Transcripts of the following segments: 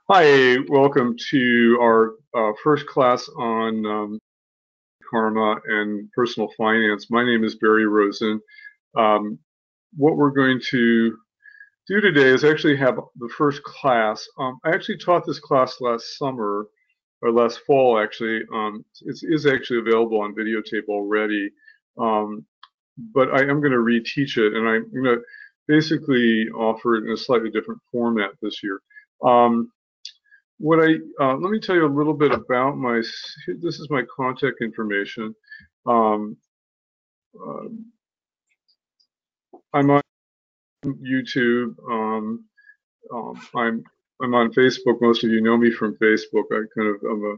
Hi, welcome to our first class on karma and personal finance. My name is Barry Rosen. Um, what we're going to do today is actually have the first class. I actually taught this class last summer, or last fall actually. It is actually available on videotape already, but I am going to reteach it, and I'm going to basically offer it in a slightly different format this year. Let me tell you a little bit about this is my contact information. Um, uh, I'm on YouTube. I'm on Facebook. Most of you know me from Facebook. I'm a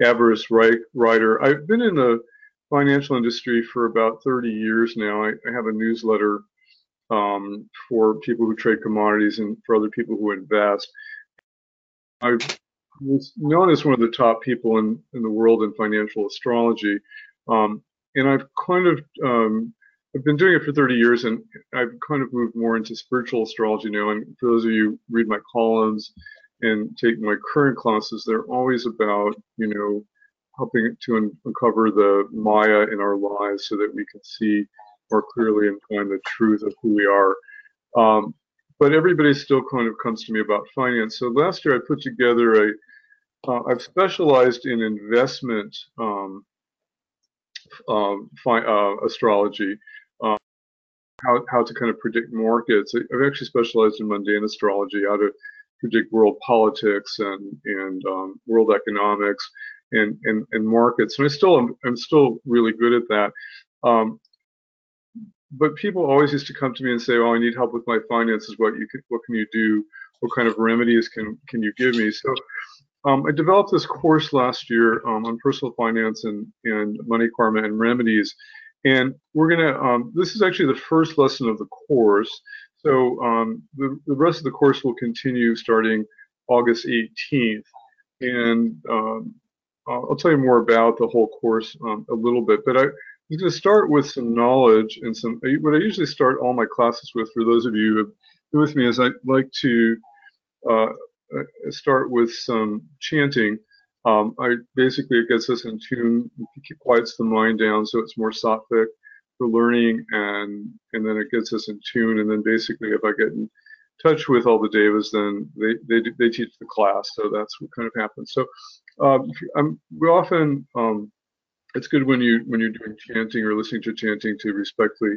avarice writer. I've been in the financial industry for about 30 years now. I have a newsletter for people who trade commodities and for other people who invest. I was known as one of the top people in the world in financial astrology. And I've been doing it for 30 years, and I've kind of moved more into spiritual astrology now. And for those of you who read my columns and take my current classes, they're always about, helping to uncover the Maya in our lives so that we can see more clearly and find the truth of who we are. But everybody still kind of comes to me about finance. So last year I put together I've specialized in investment astrology, uh, how to kind of predict markets. I've actually specialized in mundane astrology, how to predict world politics and world economics and markets. And I'm still really good at that. Um, but people always used to come to me and say, "Oh, I need help with my finances. What can you do? What kind of remedies can you give me?" So I developed this course last year on personal finance and money karma and remedies, and this is actually the first lesson of the course. So the rest of the course will continue starting August 18th, and I'll tell you more about the whole course a little bit. But I'm going to start with some knowledge and what I usually start all my classes with. For those of you who have been with me, is I like to uh, start with some chanting. It gets us in tune, it quiets the mind down so it's more sattvic for learning, and then it gets us in tune. And then basically, if I get in touch with all the devas, then they teach the class. So that's what kind of happens. So we often it's good when you're doing chanting or listening to chanting to respectfully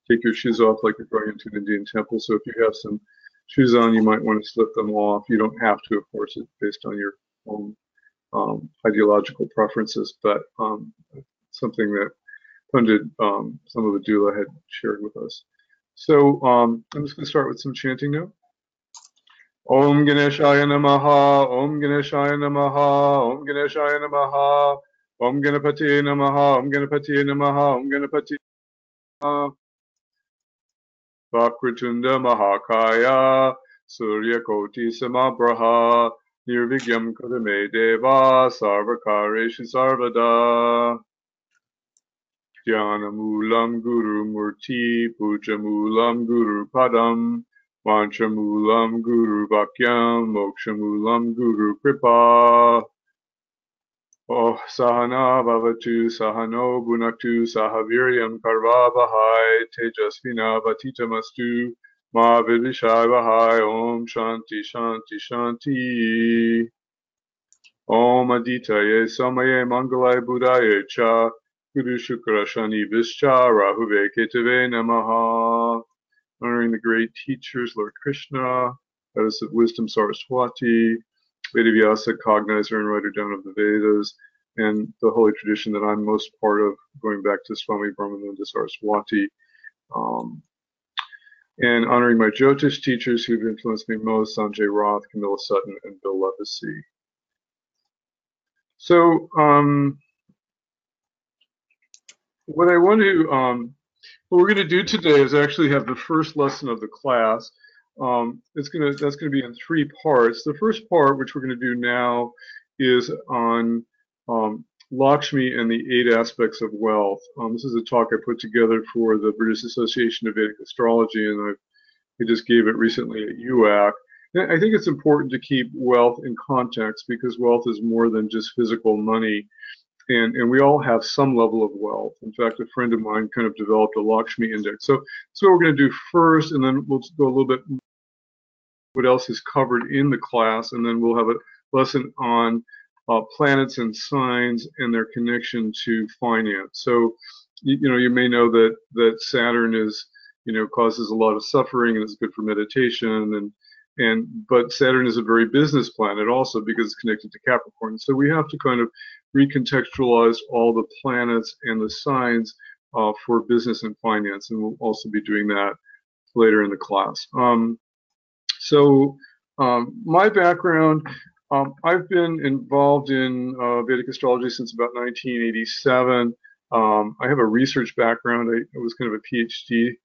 take your shoes off like you're going into an Indian temple. So if you have some shoes on, you might want to slip them off. You don't have to, of course, it's based on your own ideological preferences, but something that Pundit some of the doula had shared with us. So I'm just going to start with some chanting now. Om Ganeshaya Namaha, Om Ganeshaya Namaha, Om Ganeshaya Namaha, Om Ganapati Namaha, Om Ganapati Namaha, Om Ganapati Namaha. Vakratunda Mahakaya, Surya Koti Samabraha, Nirvigyam Kadame Deva, Sarvakareshu Sarvada. Dhyanamulam Guru Murti, Pujamulam Guru Padam, Vanchamulam Guru Vakyam, Mokshamulam Guru Kripa. Oh, Sahana Bhavatu, Sahano Bhunaktu, Sahaviryam Karvavahai, Tejasvina Vatitamastu, Ma Vidvishai Om Shanti Shanti Shanti. Om Aditaye Samaye Mangalaye Buddhaye Cha, Guru Shukra Shani Vischa, Rahuve Ketave Namaha. Honoring the great teachers, Lord Krishna, Goddess of Wisdom Saraswati, Vedavyasa, cognizer and writer down of the Vedas, and the holy tradition that I'm most part of, going back to Swami Brahmananda Saraswati, and honoring my Jyotish teachers who've influenced me most, Sanjay Roth, Camilla Sutton, and Bill Levacy. So what we're going to do today is actually have the first lesson of the class. That's going to be in 3 parts. The first part, which we're going to do now, is on Lakshmi and the 8 aspects of wealth. This is a talk I put together for the British Association of Vedic Astrology, and I just gave it recently at UAC. I think it's important to keep wealth in context because wealth is more than just physical money. And we all have some level of wealth. In fact, a friend of mine kind of developed a Lakshmi index. So what we're going to do first, and then we'll go a little bit what else is covered in the class, and then we'll have a lesson on planets and signs and their connection to finance. So, you may know that Saturn is, causes a lot of suffering and it's good for meditation, but Saturn is a very business planet also because it's connected to Capricorn. So we have to kind of recontextualize all the planets and the signs for business and finance, and we'll also be doing that later in the class. My background, I've been involved in Vedic astrology since about 1987. I have a research background. I was kind of a PhD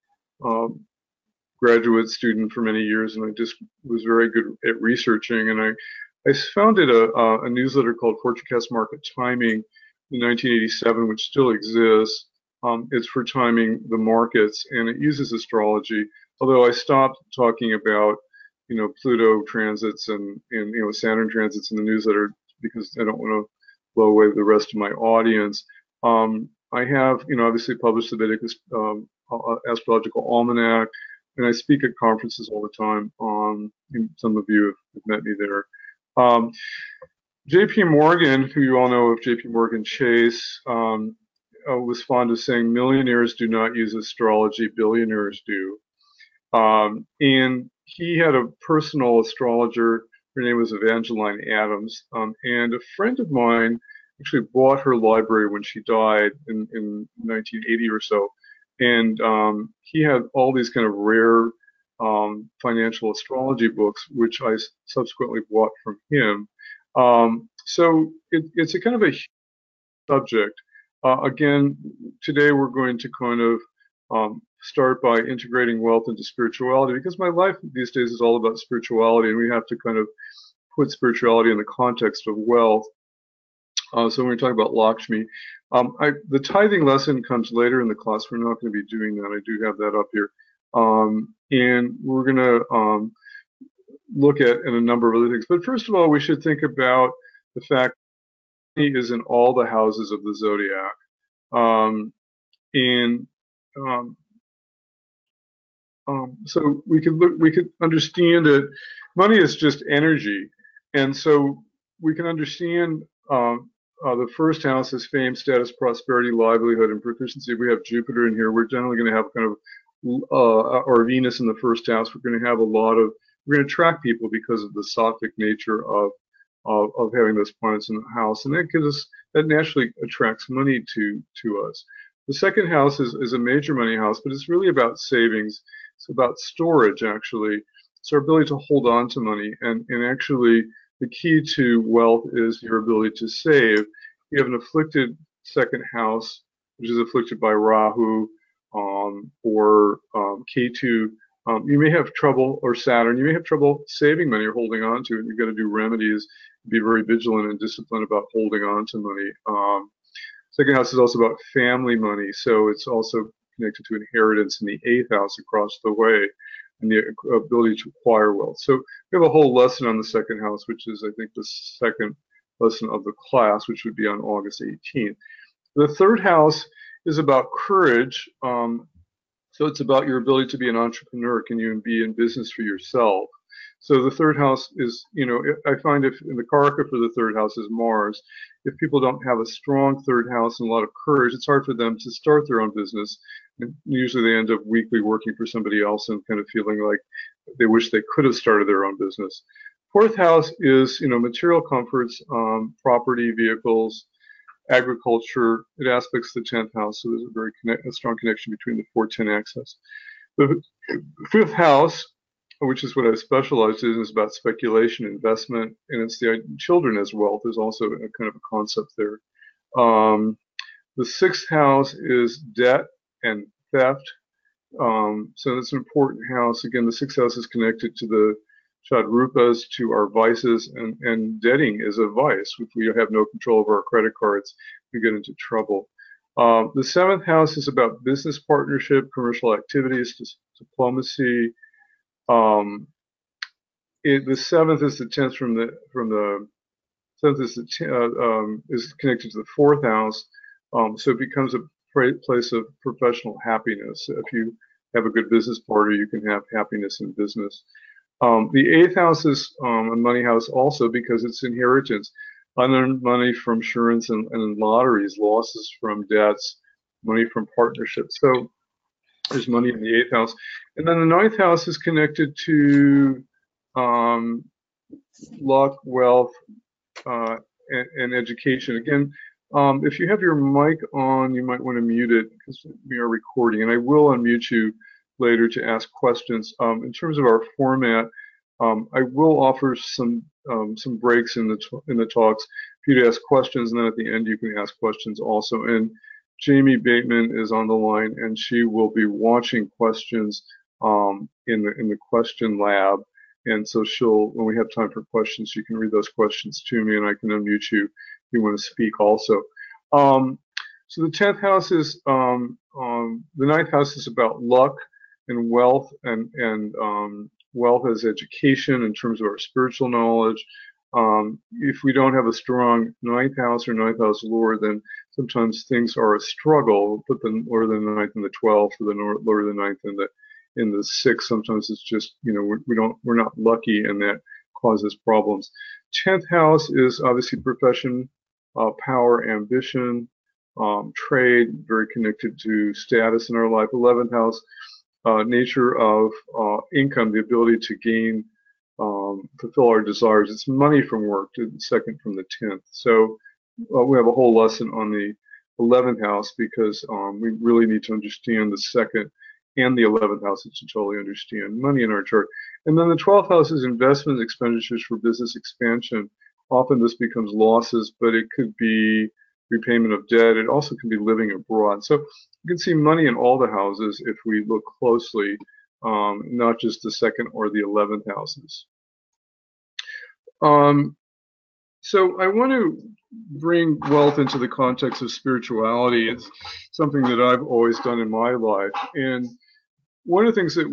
graduate student for many years, and I just was very good at researching. And I founded a newsletter called Forecast Market Timing in 1987, which still exists. It's for timing the markets, and it uses astrology. Although I stopped talking about Pluto transits and Saturn transits in the newsletter because I don't want to blow away the rest of my audience. I have obviously published the Vedic Astrological Almanac, and I speak at conferences all the time. Some of you have met me there. J.P. Morgan, who you all know of, J.P. Morgan Chase, was fond of saying millionaires do not use astrology, billionaires do. And he had a personal astrologer. Her name was Evangeline Adams. And a friend of mine actually bought her library when she died in 1980 or so. And he had all these kind of rare financial astrology books, which I subsequently bought from him. So it's a kind of a subject. Again, today we're going to kind of start by integrating wealth into spirituality, because my life these days is all about spirituality, and we have to kind of put spirituality in the context of wealth. So when we talk about Lakshmi, the tithing lesson comes later in the class. We're not going to be doing that. I do have that up here. And we're going to look at a number of other things. But first of all, we should think about the fact that he is in all the houses of the zodiac. So we could understand that money is just energy, and so we can understand the first house is fame, status, prosperity, livelihood, and proficiency. We have Jupiter in here. We're generally going to have kind of or Venus in the first house. We're going to have we're going to attract people because of the sattvic nature of having those planets in the house, and that naturally attracts money to us. The second house is a major money house, but it's really about savings. It's about storage, actually. It's our ability to hold on to money. And actually, the key to wealth is your ability to save. You have an afflicted second house, which is afflicted by Rahu or Ketu. You may have trouble, or Saturn, you may have trouble saving money or holding on to it. You've got to do remedies, be very vigilant and disciplined about holding on to money. Second house is also about family money, so it's also connected to inheritance in the 8th house across the way, and the ability to acquire wealth. So we have a whole lesson on the second house, which is, I think, the second lesson of the class, which would be on August 18th. The third house is about courage. So it's about your ability to be an entrepreneur. Can you be in business for yourself? So the third house is, I find if in the Karaka for the third house is Mars, if people don't have a strong third house and a lot of courage, it's hard for them to start their own business. And usually they end up weekly working for somebody else and kind of feeling like they wish they could have started their own business. Fourth house is, material comforts, property, vehicles, agriculture. It aspects the 10th house, so there's a strong connection between the 4-10 axis. The fifth house, which is what I've specialized in, is about speculation, investment, and it's the children as wealth. There's also a kind of a concept there. The sixth house is debt and theft. So that's an important house. Again, the sixth house is connected to the Chadrupas, to our vices, and debting is a vice. If we have no control over our credit cards, we get into trouble. The seventh house is about business partnership, commercial activities, diplomacy, the seventh is the 10th from the seventh is is connected to the fourth house, so it becomes a place of professional happiness. If you have a good business partner, you can have happiness in business. The eighth house is a money house also because it's inheritance, unearned money from insurance and lotteries, losses from debts, money from partnerships. So there's money in the eighth house. And then the ninth house is connected to luck, wealth, and education. Again, if you have your mic on, you might want to mute it because we are recording, and I will unmute you later to ask questions. In terms of our format, I will offer some breaks in the talks for you to ask questions, and then at the end you can ask questions also. And Jamie Bateman is on the line, and she will be watching questions in the question lab. And so when we have time for questions, you can read those questions to me, and I can unmute you if you want to speak also. So the 10th house is, the ninth house is about luck and wealth, and wealth as education in terms of our spiritual knowledge. If we don't have a strong ninth house or ninth house lord, then sometimes things are a struggle. Put the lower than the ninth and the 12th, or the lower than the ninth and in the sixth. Sometimes it's just, we're not lucky, and that causes problems. 10th house is obviously profession, power, ambition, trade, very connected to status in our life. 11th house, nature of income, the ability to gain, fulfill our desires. It's money from work, to the second from the 10th. So we have a whole lesson on the 11th house because we really need to understand the second and the 11th house to totally understand money in our chart. And then the 12th house is investment expenditures for business expansion. Often this becomes losses, but it could be repayment of debt. It also can be living abroad. So you can see money in all the houses if we look closely, not just the second or the 11th houses. So I want to bring wealth into the context of spirituality. It's something that I've always done in my life. And one of the things that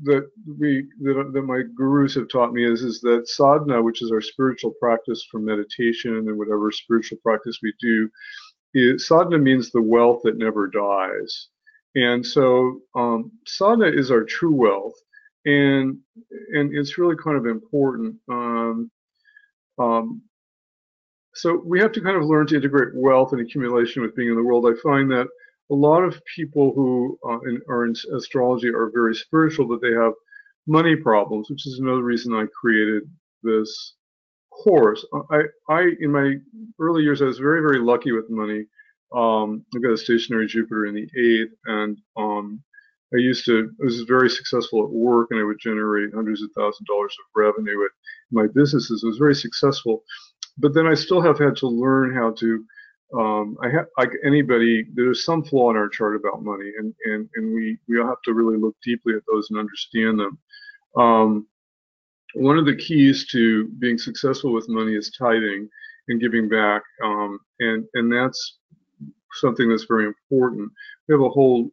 that my gurus have taught me is that sadhana, which is our spiritual practice for meditation and whatever spiritual practice we do, sadhana means the wealth that never dies. And so sadhana is our true wealth, and it's really kind of important. So we have to kind of learn to integrate wealth and accumulation with being in the world. I find that a lot of people who are in astrology are very spiritual, but they have money problems, which is another reason I created this course. In my early years, I was very, very lucky with money. I've got a stationary Jupiter in the 8th, and I was very successful at work, and I would generate hundreds of thousands of dollars of revenue at my businesses. I was very successful. But then I still have had to learn how to, like anybody, there's some flaw in our chart about money, and we all have to really look deeply at those and understand them. One of the keys to being successful with money is tithing and giving back, and that's something that's very important. We have a whole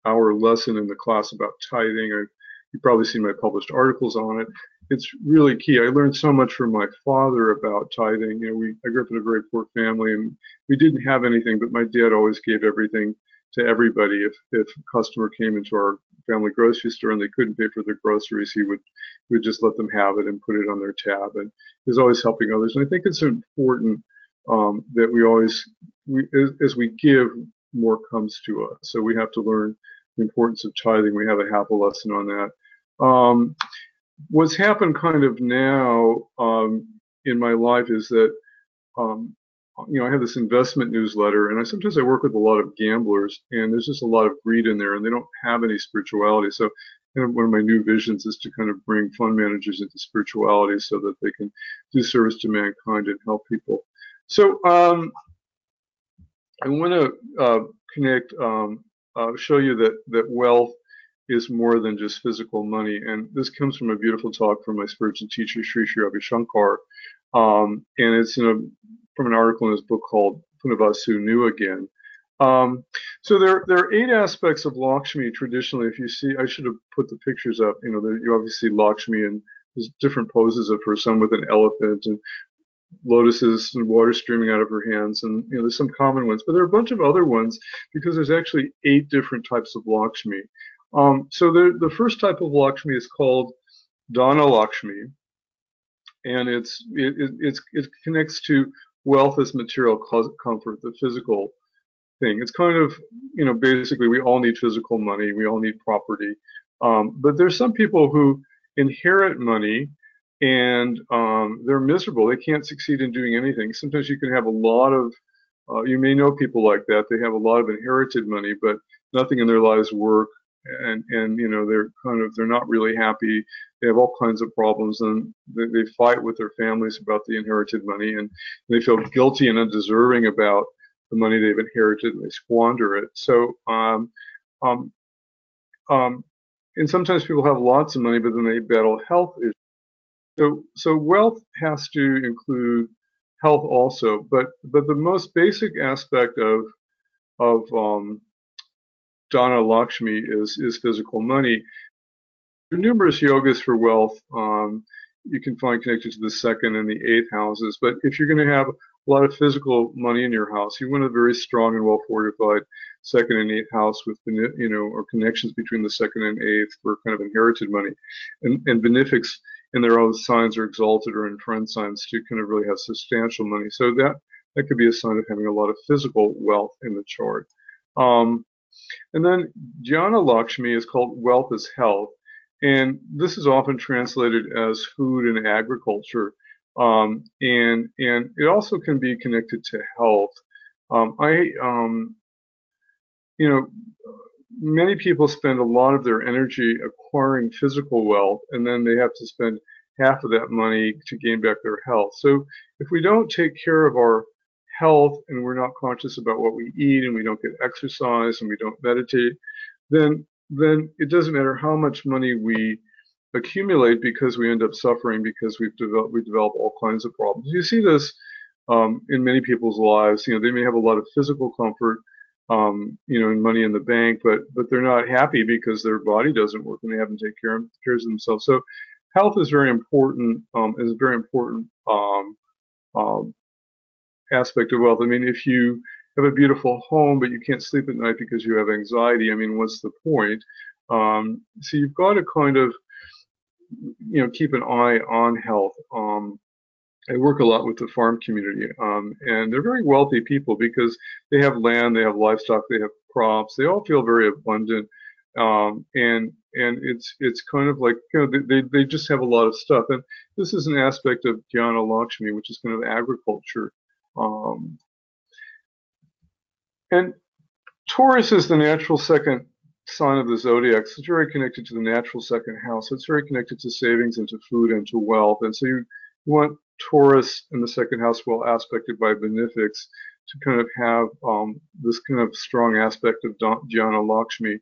hour lesson in the class about tithing. You've probably seen my published articles on it. It's really key. I learned so much from my father about tithing. I grew up in a very poor family, and we didn't have anything, but my dad always gave everything to everybody. If a customer came into our family grocery store and they couldn't pay for their groceries, he would just let them have it and put it on their tab. And he was always helping others. And I think it's important that we always, as we give, more comes to us. So we have to learn the importance of tithing. We have a half a lesson on that. What's happened kind of now in my life is that I have this investment newsletter, and sometimes I work with a lot of gamblers, and there's just a lot of greed in there, and they don't have any spirituality. So one of my new visions is to kind of bring fund managers into spirituality so that they can do service to mankind and help people. So I want to connect, show you that wealth is more than just physical money. And this comes from a beautiful talk from my spiritual teacher, Sri Sri Ravi Shankar. And it's from an article in his book called Punavasu New Again. So there are 8 aspects of Lakshmi traditionally. If you see, I should have put the pictures up. You obviously see Lakshmi and there's different poses of her, some with an elephant and lotuses and water streaming out of her hands, and there's some common ones, but there are a bunch of other ones because there's actually 8 different types of Lakshmi. So the first type of Lakshmi is called Dana Lakshmi, and it connects to wealth as material comfort, the physical thing. It's kind of, basically we all need physical money, we all need property, but there's some people who inherit money and they're miserable. They can't succeed in doing anything. Sometimes you can have a lot of, you may know people like that. They have a lot of inherited money, but nothing in their lives work, and they're not really happy. They have all kinds of problems, and they fight with their families about the inherited money, and they feel guilty and undeserving about the money they've inherited, and they squander it. So, and sometimes people have lots of money, but then they battle health issues. So wealth has to include health also, but the most basic aspect of Dana Lakshmi is physical money. There are numerous yogas for wealth you can find connected to the 2nd and the 8th houses, but if you're going to have a lot of physical money in your house, you want a very strong and well fortified 2nd and 8th house with or connections between the 2nd and 8th for kind of inherited money, and benefics in their own signs are exalted or in friend signs to kind of really have substantial money. So that could be a sign of having a lot of physical wealth in the chart. And then Jnana Lakshmi is called wealth as health, and this is often translated as food and agriculture, and it also can be connected to health. Many people spend a lot of their energy acquiring physical wealth, and then they have to spend half of that money to gain back their health. So if we don't take care of our health, and we're not conscious about what we eat, and we don't get exercise, and we don't meditate, then it doesn't matter how much money we accumulate, because we end up suffering, because we develop all kinds of problems. You see this in many people's lives. They may have a lot of physical comfort, and money in the bank, but they're not happy because their body doesn't work and they haven't taken care of themselves. So health is very important, is a very important aspect of wealth. I mean, if you have a beautiful home, but you can't sleep at night because you have anxiety, I mean, what's the point? So you've got to kind of, keep an eye on health. I work a lot with the farm community, and they're very wealthy people because they have land, they have livestock, they have crops. They all feel very abundant, and it's kind of like, they just have a lot of stuff. And this is an aspect of Jnana Lakshmi, which is kind of agriculture. And Taurus is the natural 2nd sign of the zodiac. So it's very connected to the natural 2nd house. So it's very connected to savings and to food and to wealth. And so you want Taurus in the 2nd house, well aspected by benefics, to kind of have this kind of strong aspect of Jnana Lakshmi.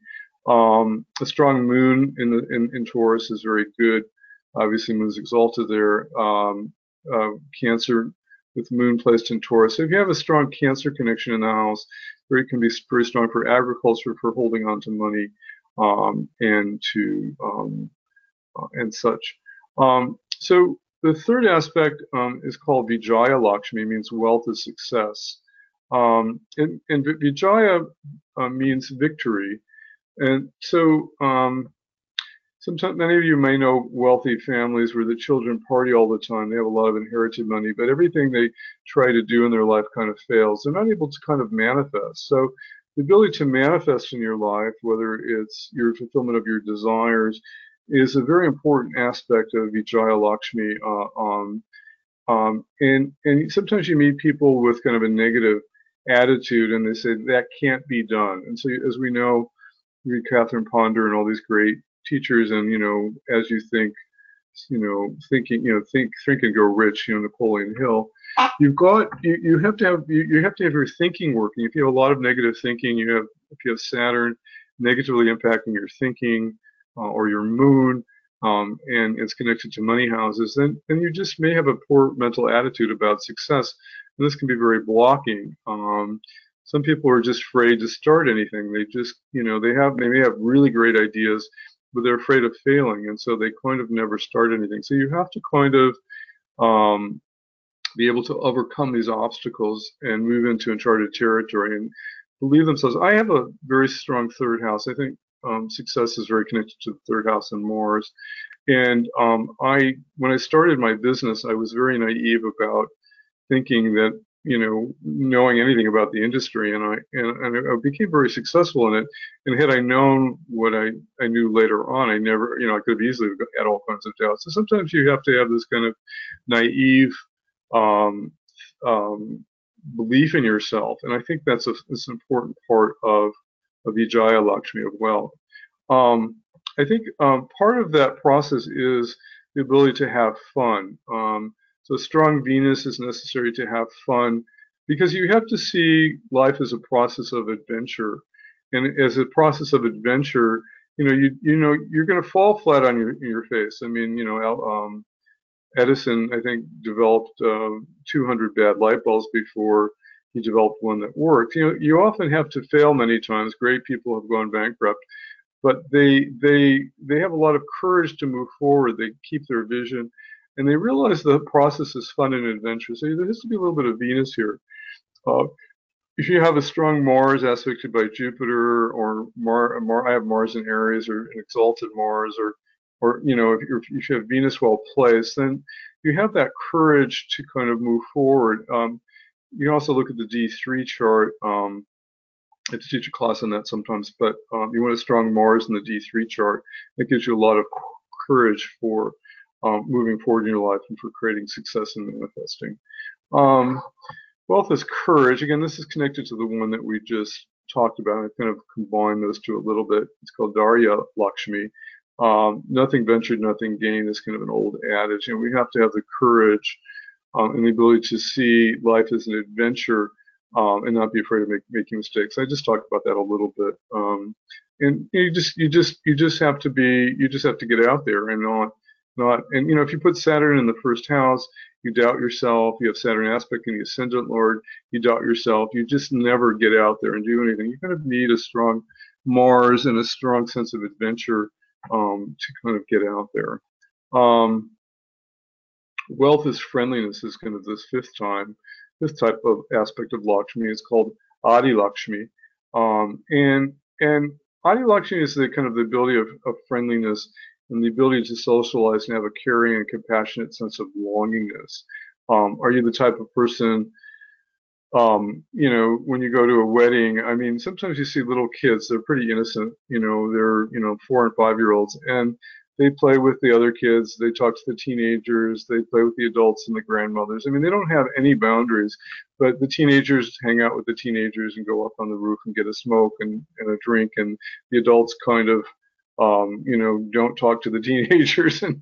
A strong moon in Taurus is very good. Obviously, moon is exalted there. Cancer with moon placed in Taurus. So if you have a strong Cancer connection in the house, it can be very strong for agriculture, for holding on to money, and such. So the third aspect is called Vijaya Lakshmi, means wealth is success. And Vijaya means victory. And so sometimes, many of you may know wealthy families where the children party all the time. They have a lot of inherited money, but everything they try to do in their life kind of fails. They're not able to kind of manifest. So the ability to manifest in your life, whether it's your fulfillment of your desires, is a very important aspect of Vijaya Lakshmi. And sometimes you meet people with kind of a negative attitude, and they say that can't be done. And so, as we know, you read Catherine Ponder and all these great teachers, and as you think, think and go rich. Napoleon Hill. You have to have your thinking working. If you have a lot of negative thinking, if you have Saturn negatively impacting your thinking, or your moon, and it's connected to money houses, then you just may have a poor mental attitude about success, and this can be very blocking. Some people are just afraid to start anything. They just, they may have really great ideas, but they're afraid of failing, and so they kind of never start anything. So you have to kind of be able to overcome these obstacles and move into uncharted territory and believe themselves. I have a very strong third house. I think success is very connected to the third house and Mars. And when I started my business, I was very naive about thinking that, knowing anything about the industry, and I became very successful in it. And had I known what I knew later on, I never, I could have easily had all kinds of doubts. So sometimes you have to have this kind of naive um, belief in yourself, and I think that's an important part of Vijaya Lakshmi, of wealth. I think part of that process is the ability to have fun. So strong Venus is necessary to have fun, because you have to see life as a process of adventure, and as a process of adventure, you're going to fall flat on your face. I mean, Edison, I think, developed 200 bad light bulbs before he developed one that worked. You often have to fail many times. Great people have gone bankrupt, but they have a lot of courage to move forward. They keep their vision, and they realize the process is fun and adventurous. So there has to be a little bit of Venus here. If you have a strong Mars aspected by Jupiter, or I have Mars in Aries, or an exalted Mars, or if you have Venus well placed, then you have that courage to kind of move forward. You can also look at the D3 chart. I have to teach a class on that sometimes, but you want a strong Mars in the D3 chart. That gives you a lot of courage for moving forward in your life and for creating success and manifesting. Wealth is courage. Again, this is connected to the one that we just talked about. I kind of combined those two a little bit. It's called Darya Lakshmi. Nothing ventured, nothing gained is kind of an old adage. We have to have the courage and the ability to see life as an adventure and not be afraid of making mistakes. I just talked about that a little bit. And you just have to get out there and if you put Saturn in the first house, you doubt yourself. You have Saturn aspect in the ascendant lord, you doubt yourself. You just never get out there and do anything. You kind of need a strong Mars and a strong sense of adventure to kind of get out there. Wealth is friendliness is kind of this fifth type of aspect of Lakshmi. It's called Adi Lakshmi. And Adi Lakshmi is the kind of the ability of friendliness and the ability to socialize and have a caring and compassionate sense of belongingness. Are you the type of person, when you go to a wedding, I mean, sometimes you see little kids, they're pretty innocent, they're, 4 and 5-year-olds, and they play with the other kids, they talk to the teenagers, they play with the adults and the grandmothers. I mean, they don't have any boundaries, but the teenagers hang out with the teenagers and go up on the roof and get a smoke and a drink, and the adults kind of, don't talk to the teenagers. And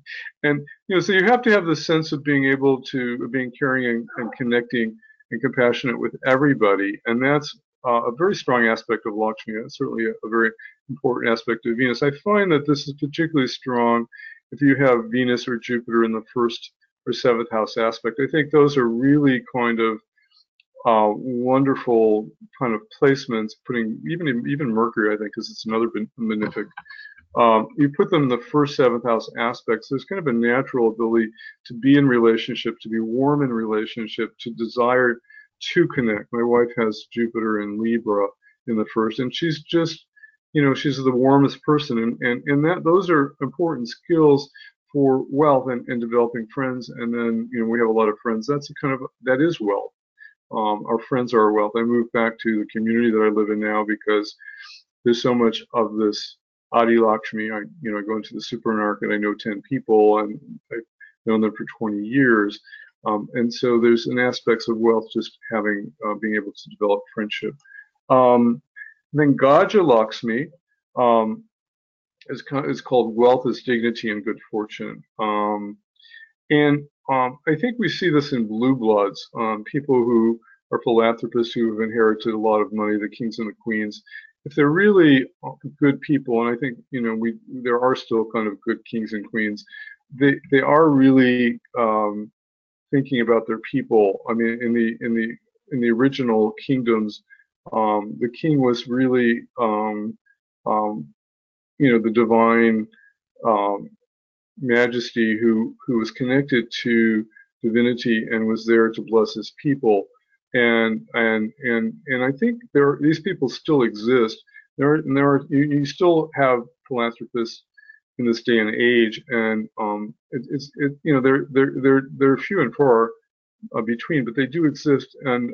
so you have to have the sense of being able to, being caring and connecting and compassionate with everybody. And that's a very strong aspect of Lakshmi. That's certainly a very important aspect of Venus. I find that this is particularly strong if you have Venus or Jupiter in the first or seventh house aspect. I think those are really kind of wonderful kind of placements, putting even Mercury, I think, because it's another benefic. You put them in the first, seventh house aspects. There's kind of a natural ability to be in relationship, to be warm in relationship, to desire to connect. My wife has Jupiter in Libra in the first, and she's just, she's the warmest person, and those are important skills for wealth and developing friends. And then, we have a lot of friends. That is wealth. Our friends are our wealth. I moved back to the community that I live in now because there's so much of this Adi Lakshmi. I go into the supermarket, I know 10 people, and I've known them for 20 years. And so there's an aspect of wealth just having, being able to develop friendship. Then Gaja Lakshmi is called wealth is dignity and good fortune. I think we see this in blue bloods, people who are philanthropists who have inherited a lot of money, the kings and the queens. If they're really good people, and I think there are still kind of good kings and queens, they are really thinking about their people. I mean, in the original kingdoms, the king was really the divine um, majesty who was connected to divinity and was there to bless his people. And I think these people still exist. You still have philanthropists in this day and age, and they're few and far between, but they do exist, and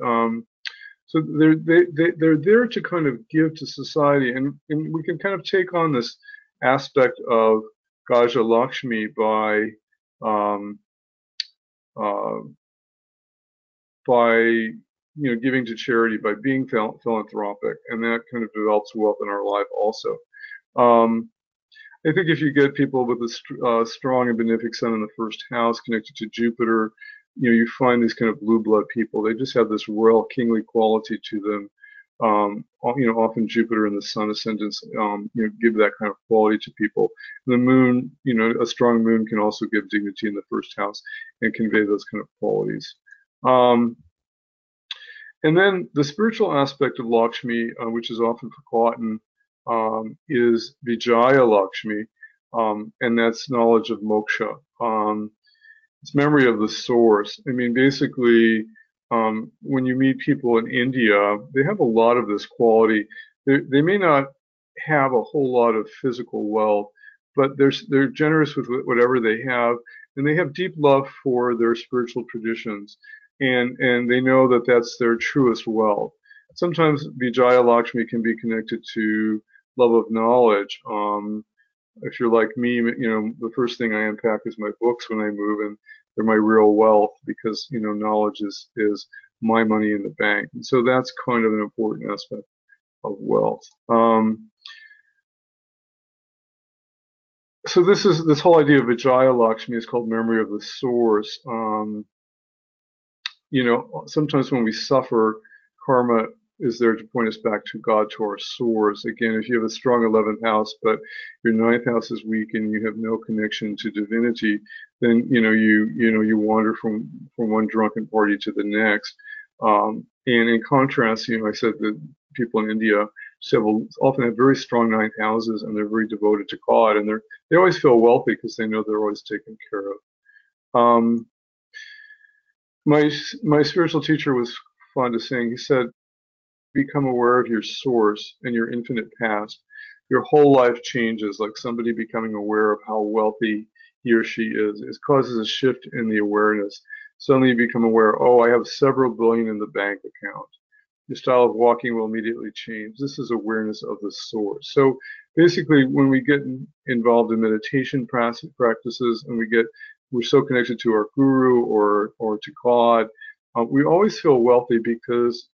so they're there to kind of give to society, and we can kind of take on this aspect of Gaja Lakshmi by um, uh, giving to charity, by being philanthropic, and that kind of develops wealth in our life also. Um, I think if you get people with a strong and benefic sun in the first house connected to Jupiter, you find these kind of blue blood people. They just have this royal kingly quality to them. Often Jupiter and the Sun ascendants, give that kind of quality to people. And the Moon, a strong Moon can also give dignity in the first house and convey those kind of qualities. And then the spiritual aspect of Lakshmi, which is often forgotten, is Vijaya Lakshmi, and that's knowledge of moksha. It's memory of the source. I mean, basically, when you meet people in India, they have a lot of this quality. They may not have a whole lot of physical wealth, but they're generous with whatever they have, and they have deep love for their spiritual traditions, and they know that that's their truest wealth. Sometimes Vijaya Lakshmi can be connected to love of knowledge. If you're like me, the first thing I unpack is my books when I move, and they're my real wealth because, knowledge is my money in the bank. And so that's kind of an important aspect of wealth. So this whole idea of Vijaya Lakshmi is called memory of the source. Sometimes when we suffer, karma is there to point us back to God, to our source. Again, if you have a strong 11th house, but your 9th house is weak and you have no connection to divinity, then you wander from one drunken party to the next. And in contrast, I said that people in India often have very strong 9th houses, and they're very devoted to God, and they always feel wealthy because they know they're always taken care of. My spiritual teacher was fond of saying, he said, become aware of your source and your infinite past, your whole life changes. Like somebody becoming aware of how wealthy he or she is. It causes a shift in the awareness. Suddenly you become aware, oh, I have several billion in the bank account. Your style of walking will immediately change. This is awareness of the source. So basically, when we get involved in meditation practices and we're so connected to our guru or to God, we always feel wealthy because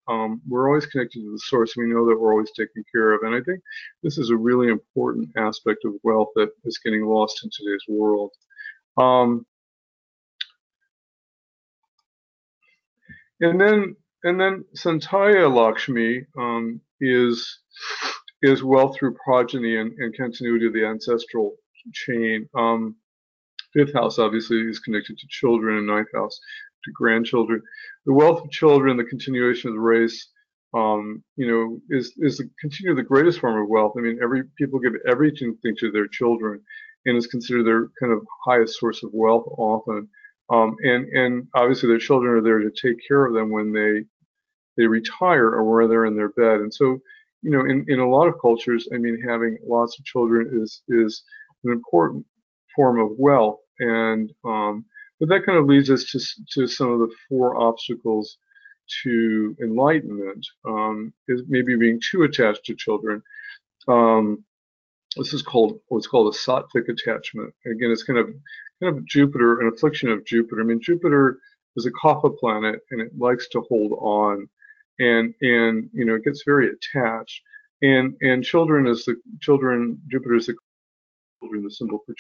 we're always connected to the source. We know that we're always taken care of. And I think this is a really important aspect of wealth that is getting lost in today's world. And then Santaya Lakshmi is wealth through progeny and continuity of the ancestral chain. 5th house obviously is connected to children, and 9th house to grandchildren. The wealth of children, the continuation of the race, is the greatest form of wealth. I mean, people give everything to their children, and is considered their kind of highest source of wealth often. And obviously their children are there to take care of them when they retire or where they're in their bed. And so, in a lot of cultures, I mean, having lots of children is an important form of wealth. And but that kind of leads us to some of the 4 obstacles to enlightenment, is maybe being too attached to children. This is what's called a sattvic attachment. Again, it's kind of Jupiter, an affliction of Jupiter. I mean, Jupiter is a kapha planet, and it likes to hold on, and it gets very attached. And Jupiter is the children, the symbol for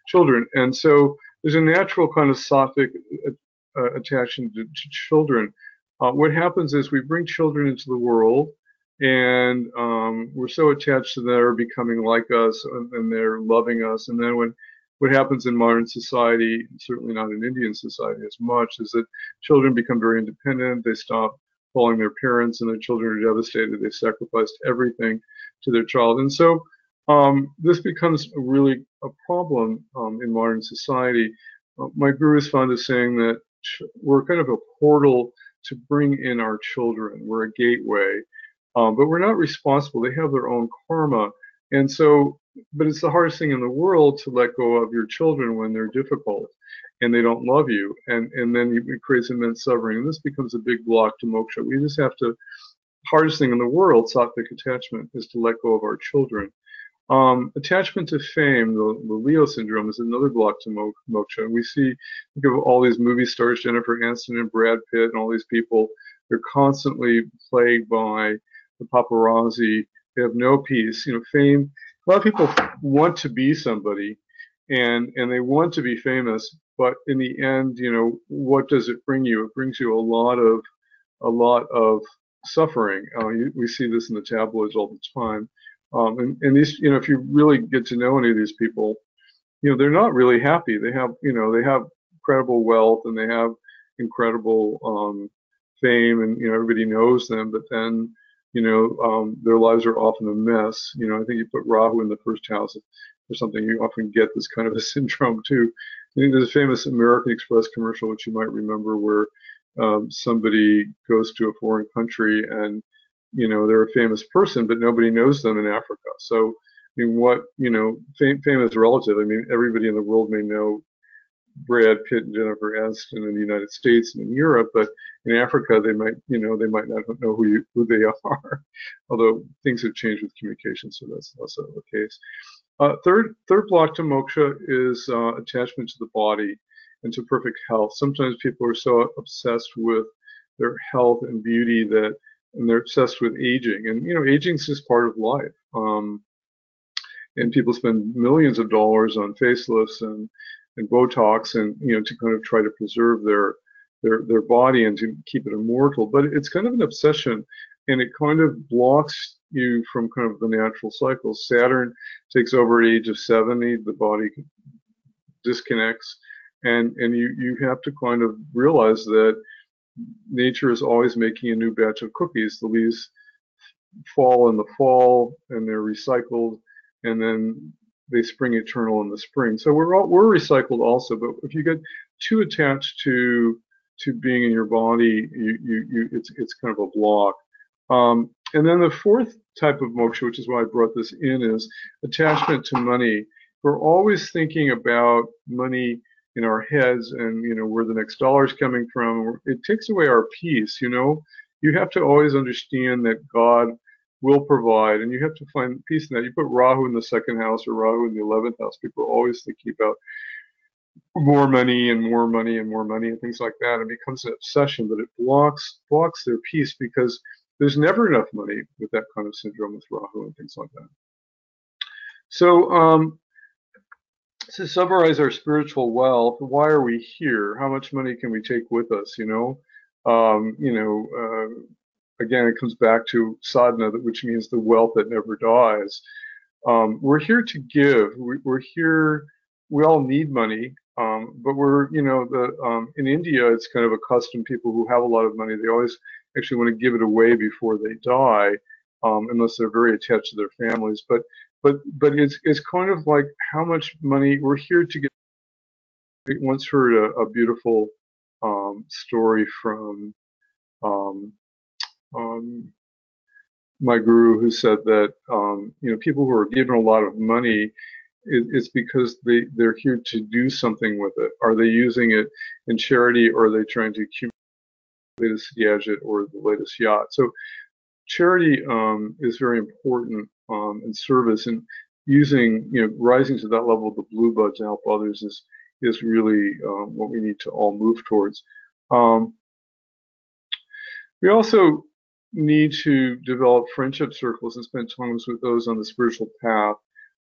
children. And so there's a natural kind of sattvic attachment to children. What happens is we bring children into the world, and we're so attached to them, they're becoming like us, and they're loving us. And then what happens in modern society, certainly not in Indian society as much, is that children become very independent. They stop following their parents, and their children are devastated. They've sacrificed everything to their child. And so This becomes really a problem in modern society. My guru is fond of saying that we're kind of a portal to bring in our children. We're a gateway, but we're not responsible. They have their own karma. And so, but it's the hardest thing in the world to let go of your children when they're difficult and they don't love you. And then it creates immense suffering. And this becomes a big block to moksha. We just have to, hardest thing in the world, sattvic attachment, is to let go of our children. Attachment to fame, the Leo syndrome, is another block to moksha. And we see, think of all these movie stars, Jennifer Aniston and Brad Pitt, and all these people. They're constantly plagued by the paparazzi. They have no peace. You know, fame. A lot of people want to be somebody, and they want to be famous. But in the end, you know, what does it bring you? It brings you a lot of suffering. We see this in the tabloids all the time. And these, you know, if you really get to know any of these people, you know, they're not really happy. They have, you know, they have incredible wealth and they have incredible fame, and you know, everybody knows them. But then, you know, their lives are often a mess. You know, I think you put Rahu in the first house or something, you often get this kind of a syndrome too. I think there's a famous American Express commercial, which you might remember, where somebody goes to a foreign country and you know, they're a famous person, but nobody knows them in Africa. So, I mean, what, you know, fame is relative. I mean, everybody in the world may know Brad Pitt and Jennifer Aniston in the United States and in Europe, but in Africa, they might, you know, they might not know who they are. Although things have changed with communication, so that's also the case. Third block to moksha is attachment to the body and to perfect health. Sometimes people are so obsessed with their health and beauty and they're obsessed with aging. And, you know, aging is just part of life. And people spend millions of dollars on facelifts and Botox and, you know, to kind of try to preserve their body and to keep it immortal. But it's kind of an obsession, and it kind of blocks you from kind of the natural cycles. Saturn takes over at age of 70, the body disconnects, and you have to kind of realize that nature is always making a new batch of cookies. The leaves fall in the fall and they're recycled, and then they spring eternal in the spring. So we're recycled also, but if you get too attached to being in your body, it's kind of a block. And then the fourth type of moksha, which is why I brought this in, is attachment to money. We're always thinking about money in our heads and, you know, where the next dollar is coming from. It takes away our peace, you know. You have to always understand that God will provide, and you have to find peace in that. You put Rahu in the second house or Rahu in the 11th house, people are always thinking about more money and more money and more money and things like that. It becomes an obsession, but it blocks their peace, because there's never enough money with that kind of syndrome with Rahu and things like that. So to summarize our spiritual wealth, why are we here? How much money can we take with us? You know, again, it comes back to sadhana, which means the wealth that never dies. We're here to give. We're here. We all need money, but we're, you know, in India, it's kind of a custom. People who have a lot of money, they always actually want to give it away before they die, unless they're very attached to their families. But it's kind of like how much money we're here to get. I once heard a beautiful story from my guru, who said that you know, people who are given a lot of money, it's because they're here to do something with it. Are they using it in charity, or are they trying to accumulate the latest gadget or the latest yacht? So charity is very important in service, and using, you know, rising to that level of the blue bud to help others is really what we need to all move towards. We also need to develop friendship circles and spend time with those on the spiritual path.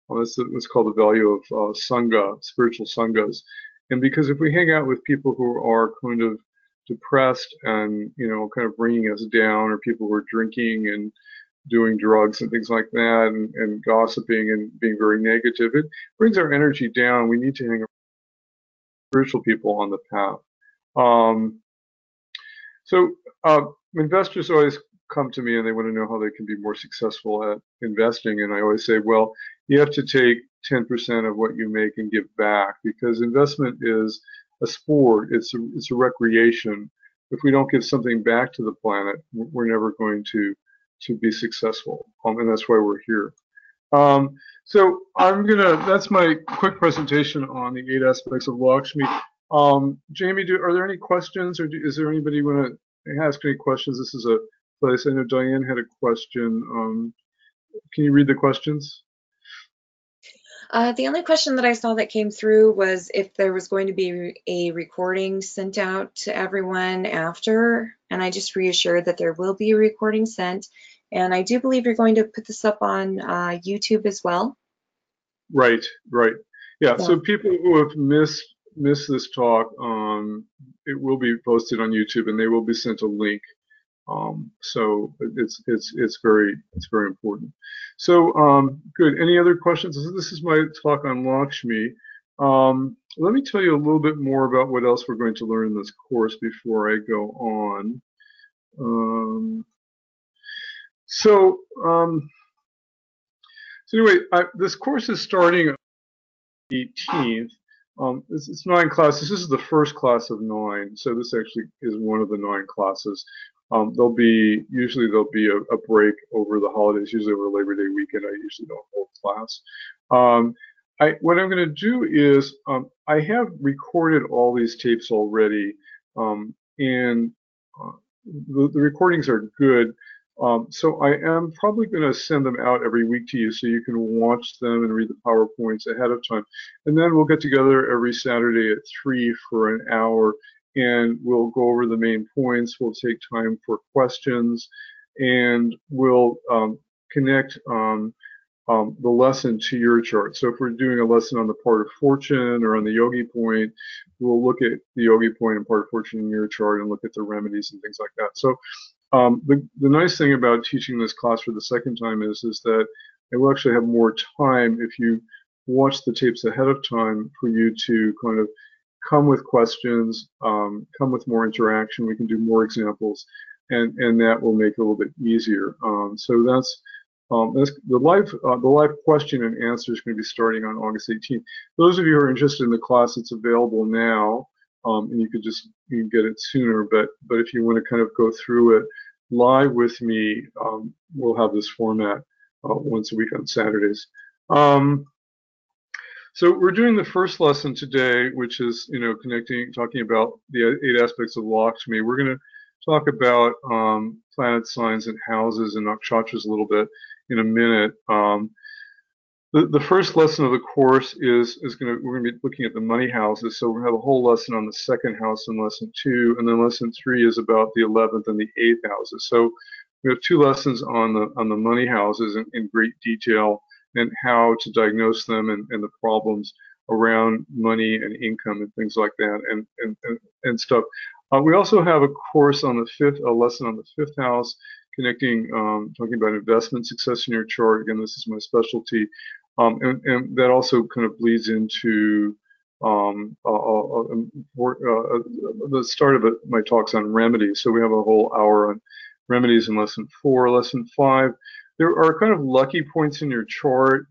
That's what's called the value of sangha, spiritual sanghas. And because if we hang out with people who are kind of depressed and, you know, kind of bringing us down, or people who are drinking and doing drugs and things like that, and gossiping and being very negative, it brings our energy down. We need to hang around spiritual people on the path. So investors always come to me and they want to know how they can be more successful at investing. And I always say, well, you have to take 10% of what you make and give back, because investment is a sport. It's a recreation. If we don't give something back to the planet, we're never going to be successful. And that's why we're here. So that's my quick presentation on the 8 aspects of Lakshmi. Jamie, are there any questions, or is there anybody want to ask any questions? This is a place. I know Diane had a question. Can you read the questions? The only question that I saw that came through was if there was going to be a recording sent out to everyone after, and I just reassured that there will be a recording sent. And I do believe you're going to put this up on YouTube as well. Right. Yeah. So people who have missed this talk, it will be posted on YouTube, and they will be sent a link. So it's very important. So good. Any other questions? This is my talk on Lakshmi. Let me tell you a little bit more about what else we're going to learn in this course before I go on. So anyway, this course is starting on the 18th. It's 9 classes. This is the first class of 9, so this actually is one of the 9 classes. Usually there'll be a break over the holidays, usually over Labor Day weekend. I usually don't hold class. What I'm going to do is I have recorded all these tapes already, and the recordings are good. So I am probably going to send them out every week to you so you can watch them and read the PowerPoints ahead of time. And then we'll get together every Saturday at 3 for an hour, and we'll go over the main points. We'll take time for questions, and we'll connect the lesson to your chart. So if we're doing a lesson on the part of fortune or on the yogi point, we'll look at the yogi point and part of fortune in your chart and look at the remedies and things like that. So the nice thing about teaching this class for the second time is that I will actually have more time if you watch the tapes ahead of time for you to kind of come with questions, come with more interaction. We can do more examples, and that will make it a little bit easier. So that's the live question and answer is going to be starting on August 18th. Those of you who are interested in the class, it's available now, and you can get it sooner. But if you want to kind of go through it live with me, we'll have this format once a week on Saturdays. So we're doing the first lesson today, which is talking about the 8 aspects of Lakshmi. We're going to talk about planet signs and houses and nakshatras a little bit in a minute. The first lesson of the course we're going to be looking at the money houses. So we're going to have a whole lesson on the second house in lesson 2, and then lesson 3 is about the 11th and the 8th houses. So we have 2 lessons on the money houses in great detail, and how to diagnose them and the problems around money and income and things like that and stuff. We also have a course on a lesson on the 5th house, talking about investment success in your chart. Again, this is my specialty. And that also kind of bleeds into the start of my talks on remedies. So we have a whole hour on remedies in lesson 4. Lesson 5, there are kind of lucky points in your chart.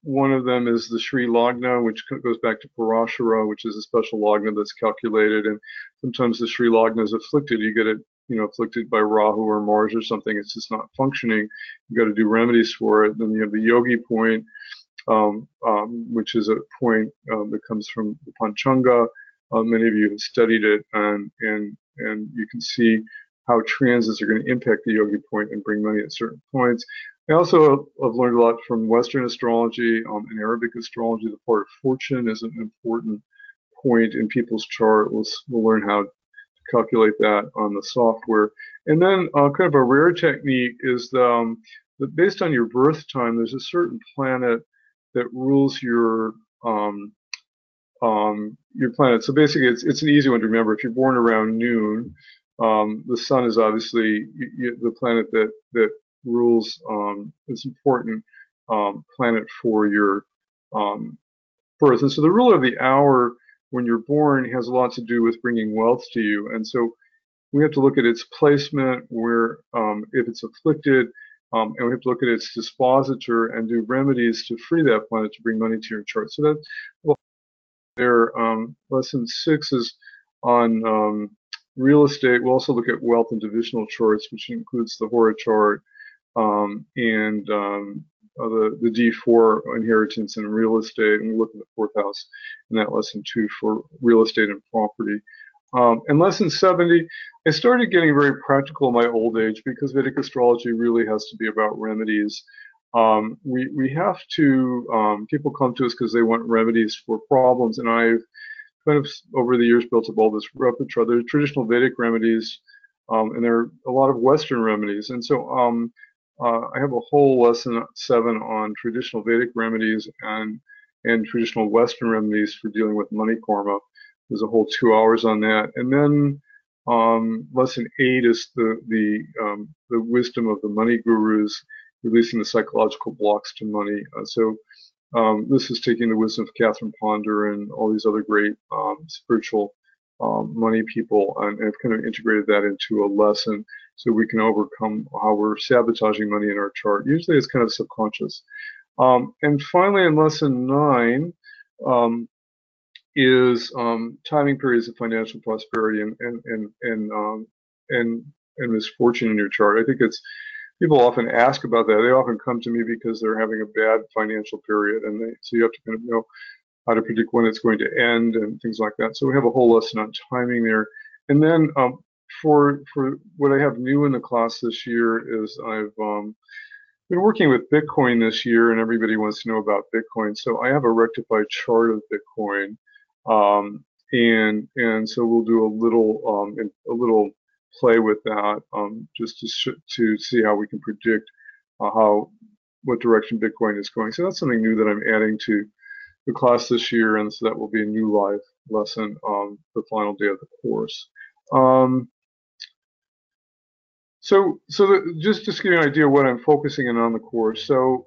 One of them is the Sri Lagna, which goes back to Parashara, which is a special Lagna that's calculated. And sometimes the Sri Lagna is afflicted. You get it, afflicted by Rahu or Mars or something. It's just not functioning. You've got to do remedies for it. Then you have the Yogi point, which is a point that comes from the Panchanga. Many of you have studied it, and you can see how transits are going to impact the Yogi point and bring money at certain points. I also have learned a lot from Western astrology and Arabic astrology. The part of fortune is an important point in people's chart. We'll learn how to calculate that on the software. And then kind of a rare technique is that based on your birth time, there's a certain planet that rules your planet. So basically, it's an easy one to remember. If you're born around noon, the sun is obviously the planet that rules. It's important planet for your birth. And so the rule of the hour when you're born has a lot to do with bringing wealth to you. And so we have to look at its placement, where if it's afflicted, and we have to look at its dispositor and do remedies to free that planet to bring money to your chart. So that, well, there, lesson 6 is on real estate. We'll also look at wealth and divisional charts, which includes the Hora chart and the D4 inheritance and real estate, and we'll look at the 4th house in that lesson 2 for real estate and property. And lesson 70, I started getting very practical in my old age because Vedic astrology really has to be about remedies. We have to, people come to us because they want remedies for problems, and I've kind of over the years built up all this repertoire. There are traditional Vedic remedies, and there are a lot of Western remedies. And so I have a whole lesson 7 on traditional Vedic remedies and traditional Western remedies for dealing with money karma. There's a whole 2 hours on that. And then lesson 8 is the wisdom of the money gurus, releasing the psychological blocks to money. This is taking the wisdom of Catherine Ponder and all these other great spiritual money people, and have kind of integrated that into a lesson so we can overcome how we're sabotaging money in our chart. Usually it's kind of subconscious. And finally, in lesson 9 is timing periods of financial prosperity and misfortune in your chart. I think it's, people often ask about that. They often come to me because they're having a bad financial period, and so you have to kind of know how to predict when it's going to end and things like that. So we have a whole lesson on timing there. And then for what I have new in the class this year is I've been working with Bitcoin this year, and everybody wants to know about Bitcoin. So I have a rectified chart of Bitcoin, and so we'll do a little play with that, just to see how we can predict what direction Bitcoin is going. So that's something new that I'm adding to the class this year, and so that will be a new live lesson the final day of the course. Just to give you an idea of what I'm focusing on the course. So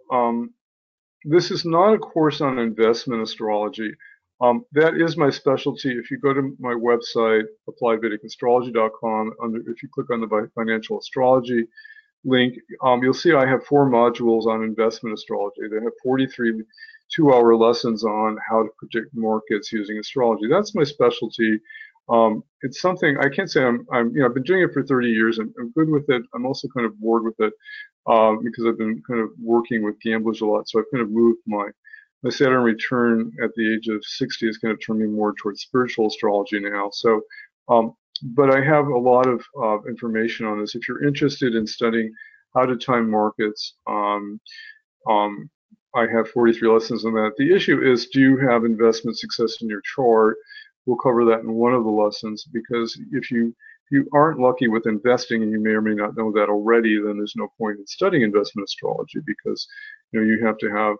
this is not a course on investment astrology. That is my specialty. If you go to my website, appliedvedicastrology.com, if you click on the financial astrology link, you'll see I have 4 modules on investment astrology. They have 43 2-hour lessons on how to predict markets using astrology. That's my specialty. It's something I can't say I've been doing it for 30 years. I'm good with it. I'm also kind of bored with it because I've been kind of working with gamblers a lot. So I've kind of moved my Saturn return at the age of 60 is kind of turning more towards spiritual astrology now. So, but I have a lot of information on this. If you're interested in studying how to time markets, I have 43 lessons on that. The issue is, do you have investment success in your chart? We'll cover that in one of the lessons, because if you aren't lucky with investing, and you may or may not know that already, then there's no point in studying investment astrology, because you have to have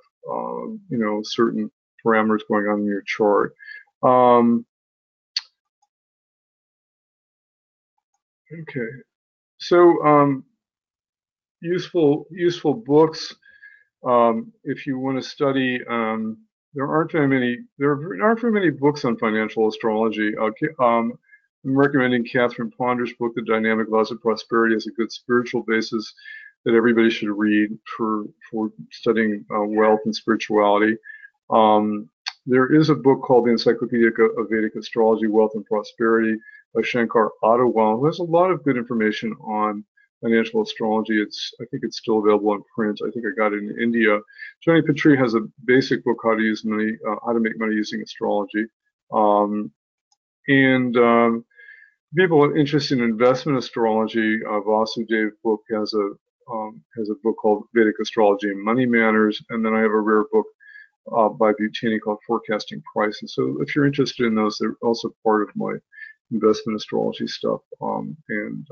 certain parameters going on in your chart. Okay, so useful books. If you want to study, there aren't very many books on financial astrology. I'm recommending Catherine Ponder's book, The Dynamic Laws of Prosperity, as a good spiritual basis that everybody should read for studying wealth and spirituality. There is a book called The Encyclopedia of Vedic Astrology, Wealth and Prosperity by Shankar Adawal, who has a lot of good information on financial astrology. I think it's still available in print. I think I got it in India. Johnny Petrie has a basic book, How to Use Money, How to Make Money Using Astrology. People interested in investment astrology, Vasudev book has a book called Vedic Astrology and Money Manners, and then I have a rare book by Butani called Forecasting Prices. So if you're interested in those, they're also part of my investment astrology stuff and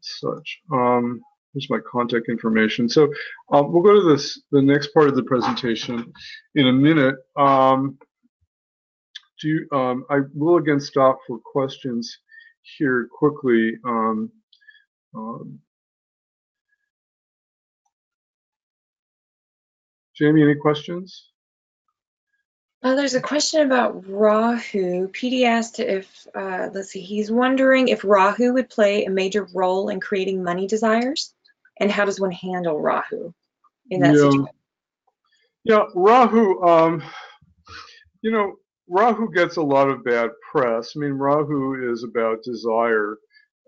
such. Here's my contact information. So we'll go to the next part of the presentation in a minute. I will again stop for questions here quickly. Jamie, any questions? There's a question about Rahu. PD asked if, let's see, he's wondering if Rahu would play a major role in creating money desires. And how does one handle Rahu in that Yeah, situation? yeah, Rahu. You know, Rahu gets a lot of bad press. I mean, Rahu is about desire.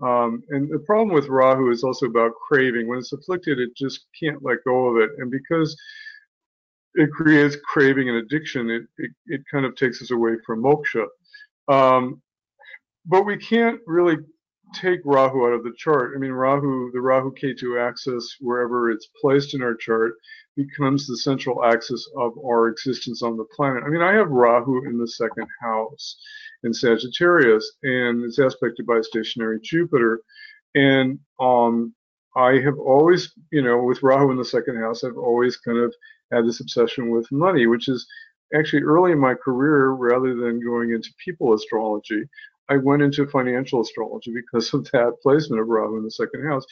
And the problem with Rahu is also about craving. When it's afflicted, it just can't let go of it. And because it creates craving and addiction, it kind of takes us away from moksha. Um, but we can't really take Rahu out of the chart. I mean, the Rahu Ketu axis, wherever it's placed in our chart, becomes the central axis of our existence on the planet. I mean, I have Rahu in the second house in Sagittarius, and it's aspected by stationary Jupiter. And I have always, with Rahu in the second house, I've always kind of had this obsession with money, which is actually early in my career, rather than going into people astrology, I went into financial astrology because of that placement of Rahu in the second house.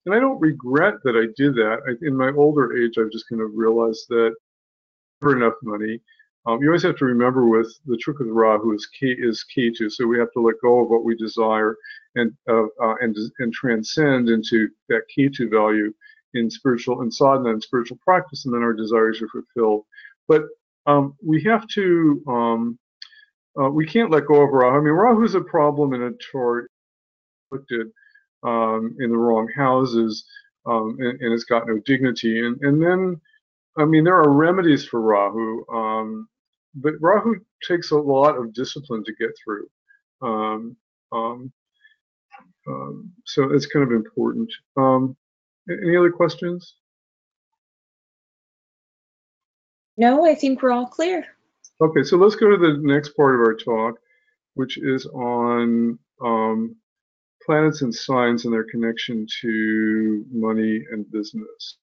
And I don't regret that I did that. In my older age, I've just kind of realized that never enough money. You always have to remember with the trick with Rahu is Ketu, so we have to let go of what we desire and transcend into that Ketu value in spiritual and sadhana and spiritual practice, and then our desires are fulfilled. But we have to. We can't let go of Rahu. I mean, Rahu is a problem in a chart afflicted in the wrong houses, and it's got no dignity. And then, I mean, there are remedies for Rahu, but Rahu takes a lot of discipline to get through. Um, um, so it's kind of important. Any other questions? No, I think we're all clear. Okay, so let's go to the next part of our talk, which is on planets and signs and their connection to money and business.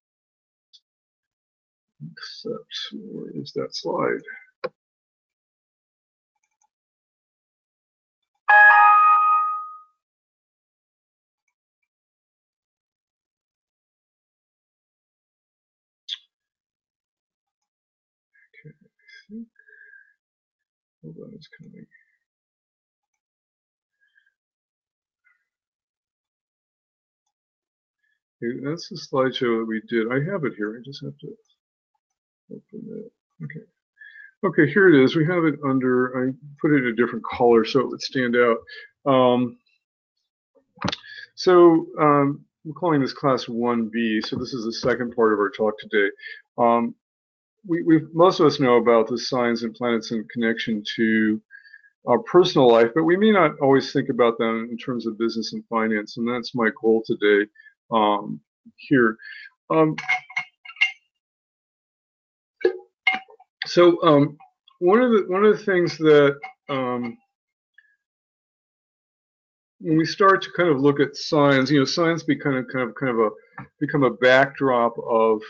Except, where is that slide? Okay, I think, hold on, it's coming. Okay, that's the slideshow that we did. I have it here. I just have to open it. Okay. Okay, here it is. We have it under, I put it a different color so it would stand out. We're calling this class 1B, so this is the second part of our talk today. Most of us know about the signs and planets in connection to our personal life, but we may not always think about them in terms of business and finance, and that's my goal today here. One of the things that when we start to kind of look at signs, signs become a backdrop of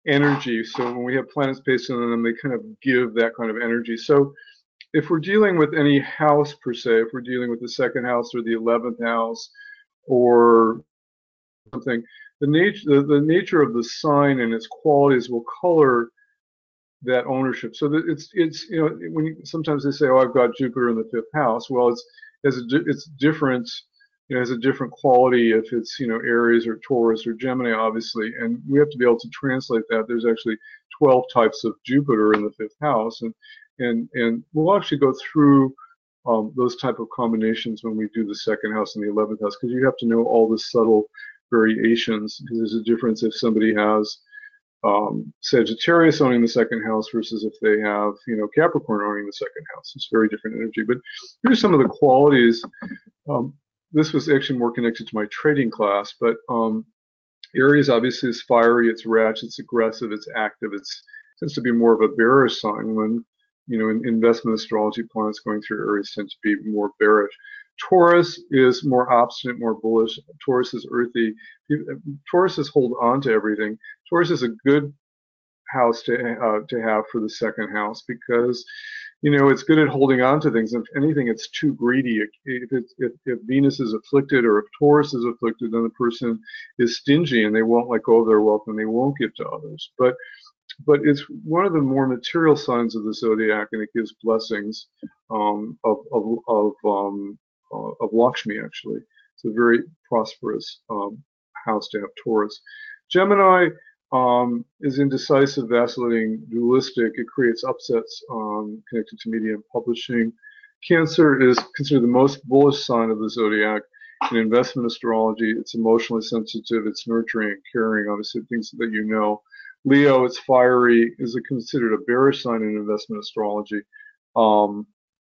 energy. So when we have planets based on them, they kind of give that kind of energy. So if we're dealing with any house per se, if we're dealing with the second house or the 11th house or something, the nature of the sign and its qualities will color that ownership. So that when sometimes they say, "Oh, I've got Jupiter in the 5th house." Well, it's different. It has a different quality if it's Aries or Taurus or Gemini, obviously, and we have to be able to translate that. There's actually 12 types of Jupiter in the 5th house, and we'll actually go through those type of combinations when we do the second house and the 11th house, because you have to know all the subtle variations, because there's a difference if somebody has Sagittarius owning the second house versus if they have Capricorn owning the second house. It's very different energy. But here's some of the qualities. This was actually more connected to my trading class, but Aries obviously is fiery, it's rash, it's aggressive, it's active, it tends to be more of a bearish sign. When in investment astrology, planets going through Aries tend to be more bearish. Taurus is more obstinate, more bullish. Taurus is earthy. Tauruses hold on to everything. Taurus is a good house to have for the second house, because it's good at holding on to things. If anything, it's too greedy. If Venus is afflicted or if Taurus is afflicted, then the person is stingy and they won't let go of their wealth and they won't give to others. But it's one of the more material signs of the zodiac, and it gives blessings of Lakshmi, actually. It's a very prosperous house to have Taurus. Gemini is indecisive, vacillating, dualistic. It creates upsets connected to media and publishing. Cancer is considered the most bullish sign of the zodiac. In investment astrology, it's emotionally sensitive, it's nurturing and caring, obviously things that you know. Leo, it's fiery, is considered a bearish sign in investment astrology.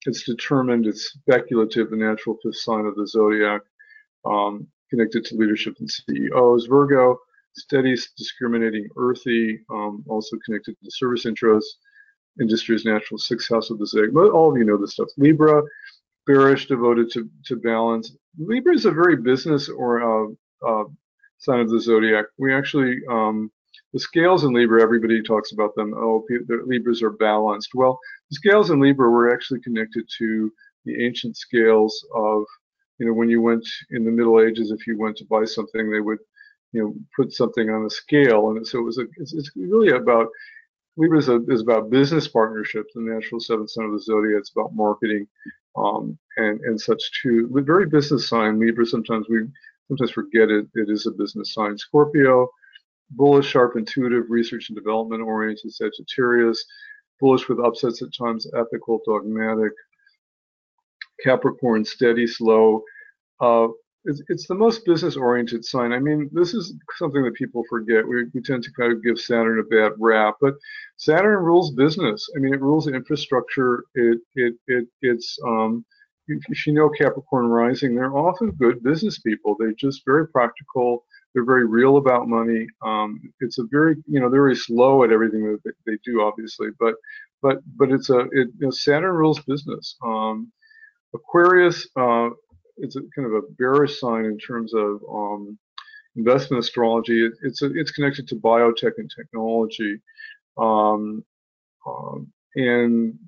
It's determined, it's speculative, the natural fifth sign of the zodiac, connected to leadership and CEOs. Virgo, steady, discriminating, earthy, also connected to service interests. Industry's natural sixth house of the zodiac. All of you know this stuff. Libra, bearish, devoted to balance. Libra is a very business or sign of the zodiac. We actually, the scales in Libra, everybody talks about them. Oh, the Libras are balanced. Well, the scales in Libra were actually connected to the ancient scales of, when you went in the Middle Ages, if you went to buy something, they would, put something on a scale, and so it's really about. Libra is about business partnerships, the natural seventh sign of the zodiac. It's about marketing and such too. The very business sign, Libra, sometimes we forget it is a business sign. Scorpio, bullish, sharp, intuitive, research and development oriented. Sagittarius, bullish with upsets at times, ethical, dogmatic. Capricorn, steady, slow. It's the most business-oriented sign. I mean, this is something that people forget. We tend to kind of give Saturn a bad rap, but Saturn rules business. I mean, it rules infrastructure. It's if you know Capricorn rising, they're often good business people. They're just very practical. They're very real about money. It's a very, they're very slow at everything that they do, obviously, but Saturn rules business. Aquarius. It's a kind of a bearish sign in terms of investment astrology. It's connected to biotech and technology, and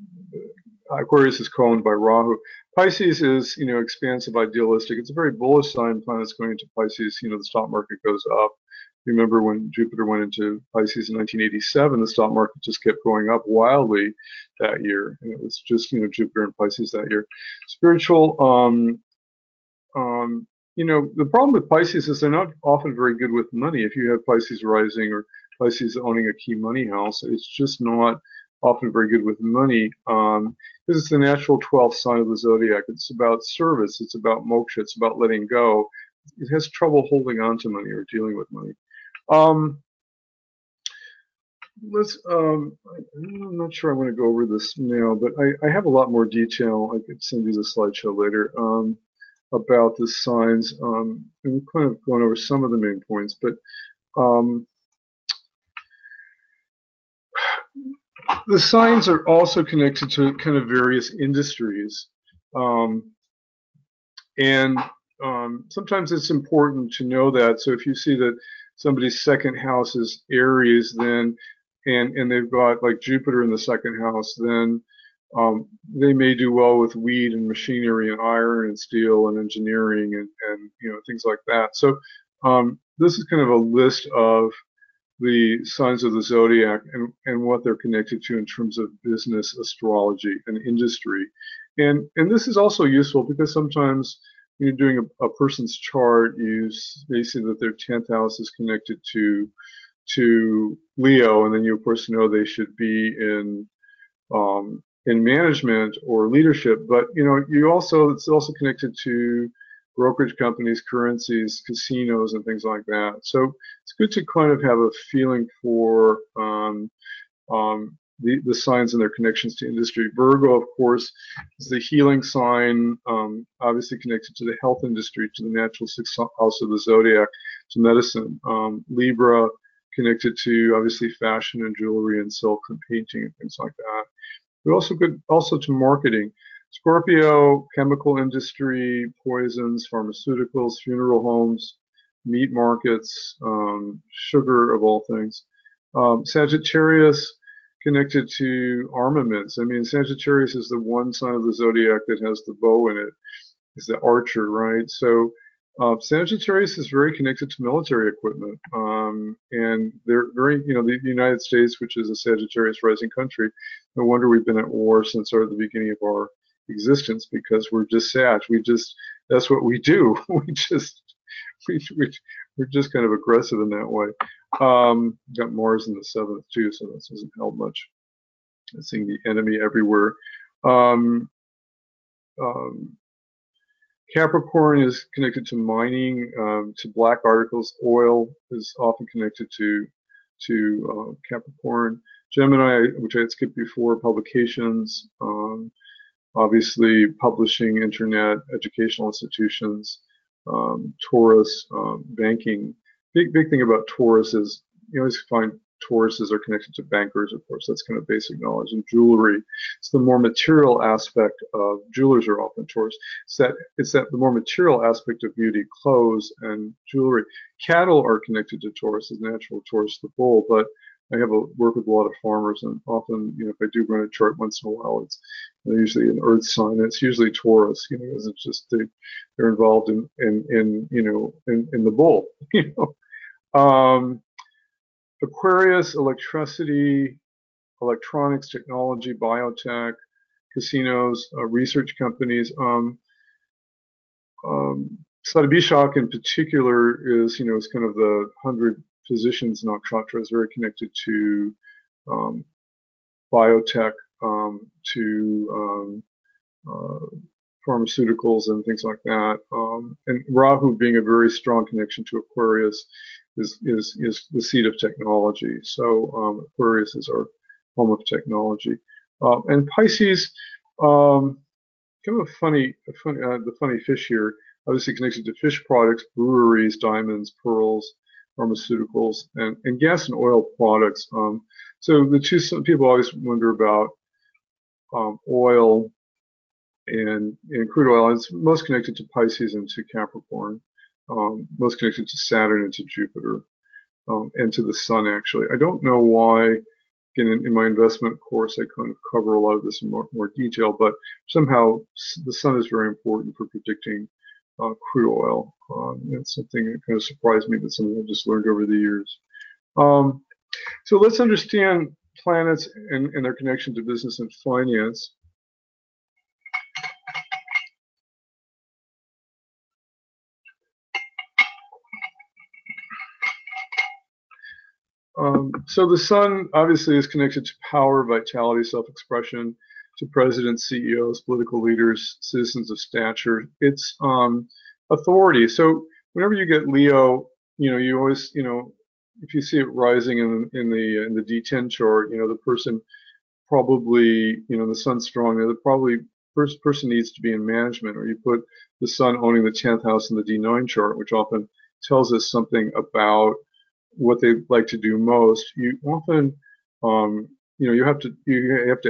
Aquarius is co-owned by Rahu. Pisces is expansive, idealistic. It's a very bullish sign. Planets going into Pisces, the stock market goes up. Remember when Jupiter went into Pisces in 1987, the stock market just kept going up wildly that year, and it was just Jupiter and Pisces that year. Spiritual. The problem with Pisces is they're not often very good with money. If you have Pisces rising or Pisces owning a key money house, it's just not often very good with money because it's the natural 12th sign of the zodiac. It's about service. It's about moksha. It's about letting go. It has trouble holding on to money or dealing with money. I'm not sure I want to go over this now, but I have a lot more detail. I could send you the slideshow later. About the signs, and we're kind of going over some of the main points, but the signs are also connected to kind of various industries, and sometimes it's important to know that. So if you see that somebody's second house is Aries, then and they've got like Jupiter in the second house, then they may do well with weed and machinery and iron and steel and engineering and things like that. So this is kind of a list of the signs of the zodiac and what they're connected to in terms of business, astrology, and industry. And this is also useful because sometimes when you're doing a person's chart, you may see that their 10th house is connected to Leo, and then you of course know they should be in management or leadership, but it's also connected to brokerage companies, currencies, casinos, and things like that. So it's good to kind of have a feeling for the signs and their connections to industry. Virgo, of course, is the healing sign, obviously connected to the health industry, to the natural sixth house of the zodiac, to medicine. Libra, connected to obviously fashion and jewelry and silk and painting and things like that. But also to marketing. Scorpio, chemical industry, poisons, pharmaceuticals, funeral homes, meat markets, sugar of all things. Sagittarius, connected to armaments. I mean, Sagittarius is the one sign of the zodiac that has the bow in it. Is the archer, right? So Sagittarius is very connected to military equipment, and they're very, the United States, which is a Sagittarius rising country, no wonder we've been at war since the beginning of our existence, because we're just Sag. That's what we do. We're just kind of aggressive in that way. Got Mars in the 7th too, so this doesn't help much. Seeing the enemy everywhere. Um, um, Capricorn is connected to mining, to black articles. Oil is often connected to Capricorn. Gemini, which I had skipped before, publications, obviously publishing, internet, educational institutions. Taurus, banking. Big thing about Taurus is you always find Tauruses are connected to bankers, of course. That's kind of basic knowledge. And jewelry. It's the more material aspect of jewelers are often Taurus. It's that the more material aspect of beauty, clothes and jewelry. Cattle are connected to Taurus, as natural Taurus, the bull. But I work with a lot of farmers, and often, if I do run a chart once in a while, it's usually an Earth sign. It's usually Taurus, because it's just they're involved in the bull. Aquarius, electricity, electronics, technology, biotech, casinos, research companies. Sadabishak in particular is kind of the 100 physicians nakshatra, is very connected to biotech, to pharmaceuticals and things like that. And Rahu being a very strong connection to Aquarius is the seat of technology. So Aquarius is our home of technology. And Pisces, kind of the funny fish here, obviously connected to fish products, breweries, diamonds, pearls, pharmaceuticals, and gas and oil products. So some people always wonder about oil and crude oil. It's most connected to Pisces and to Capricorn, most connected to Saturn and to Jupiter, and to the Sun, actually. I don't know why. Again, in my investment course, I kind of cover a lot of this in more detail, but somehow the Sun is very important for predicting crude oil. It's something that kind of surprised me, but something I've just learned over the years. So let's understand planets and their connection to business and finance. So the Sun obviously is connected to power, vitality, self-expression, to presidents, CEOs, political leaders, citizens of stature. It's authority. So whenever you get Leo, you always, if you see it rising in the D10 chart, the person probably, the Sun's strong. The probably first person needs to be in management, or you put the Sun owning the 10th house in the D9 chart, which often tells us something about what they like to do most. You often, you have to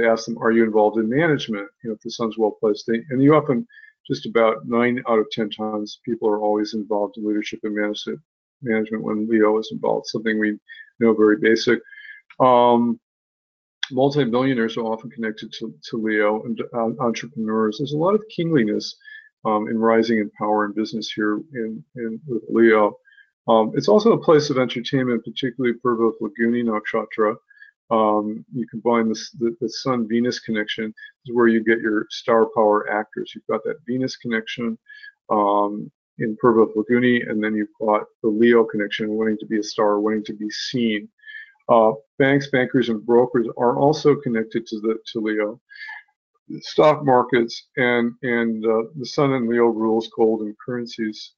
ask them, are you involved in management? If the Sun's well placed, and you often, just about 9 out of 10 times, people are always involved in leadership and management when Leo is involved. Something we know very basic. Multi-millionaires are often connected to Leo, and entrepreneurs. There's a lot of kingliness in rising in power and business here with Leo. It's also a place of entertainment, particularly Purva Laguni Nakshatra. You combine the Sun-Venus connection, is where you get your star power actors. You've got that Venus connection in Purva Laguni, and then you've got the Leo connection, wanting to be a star, wanting to be seen. Banks, bankers, and brokers are also connected to Leo. The stock markets and the Sun in Leo rules gold and currencies.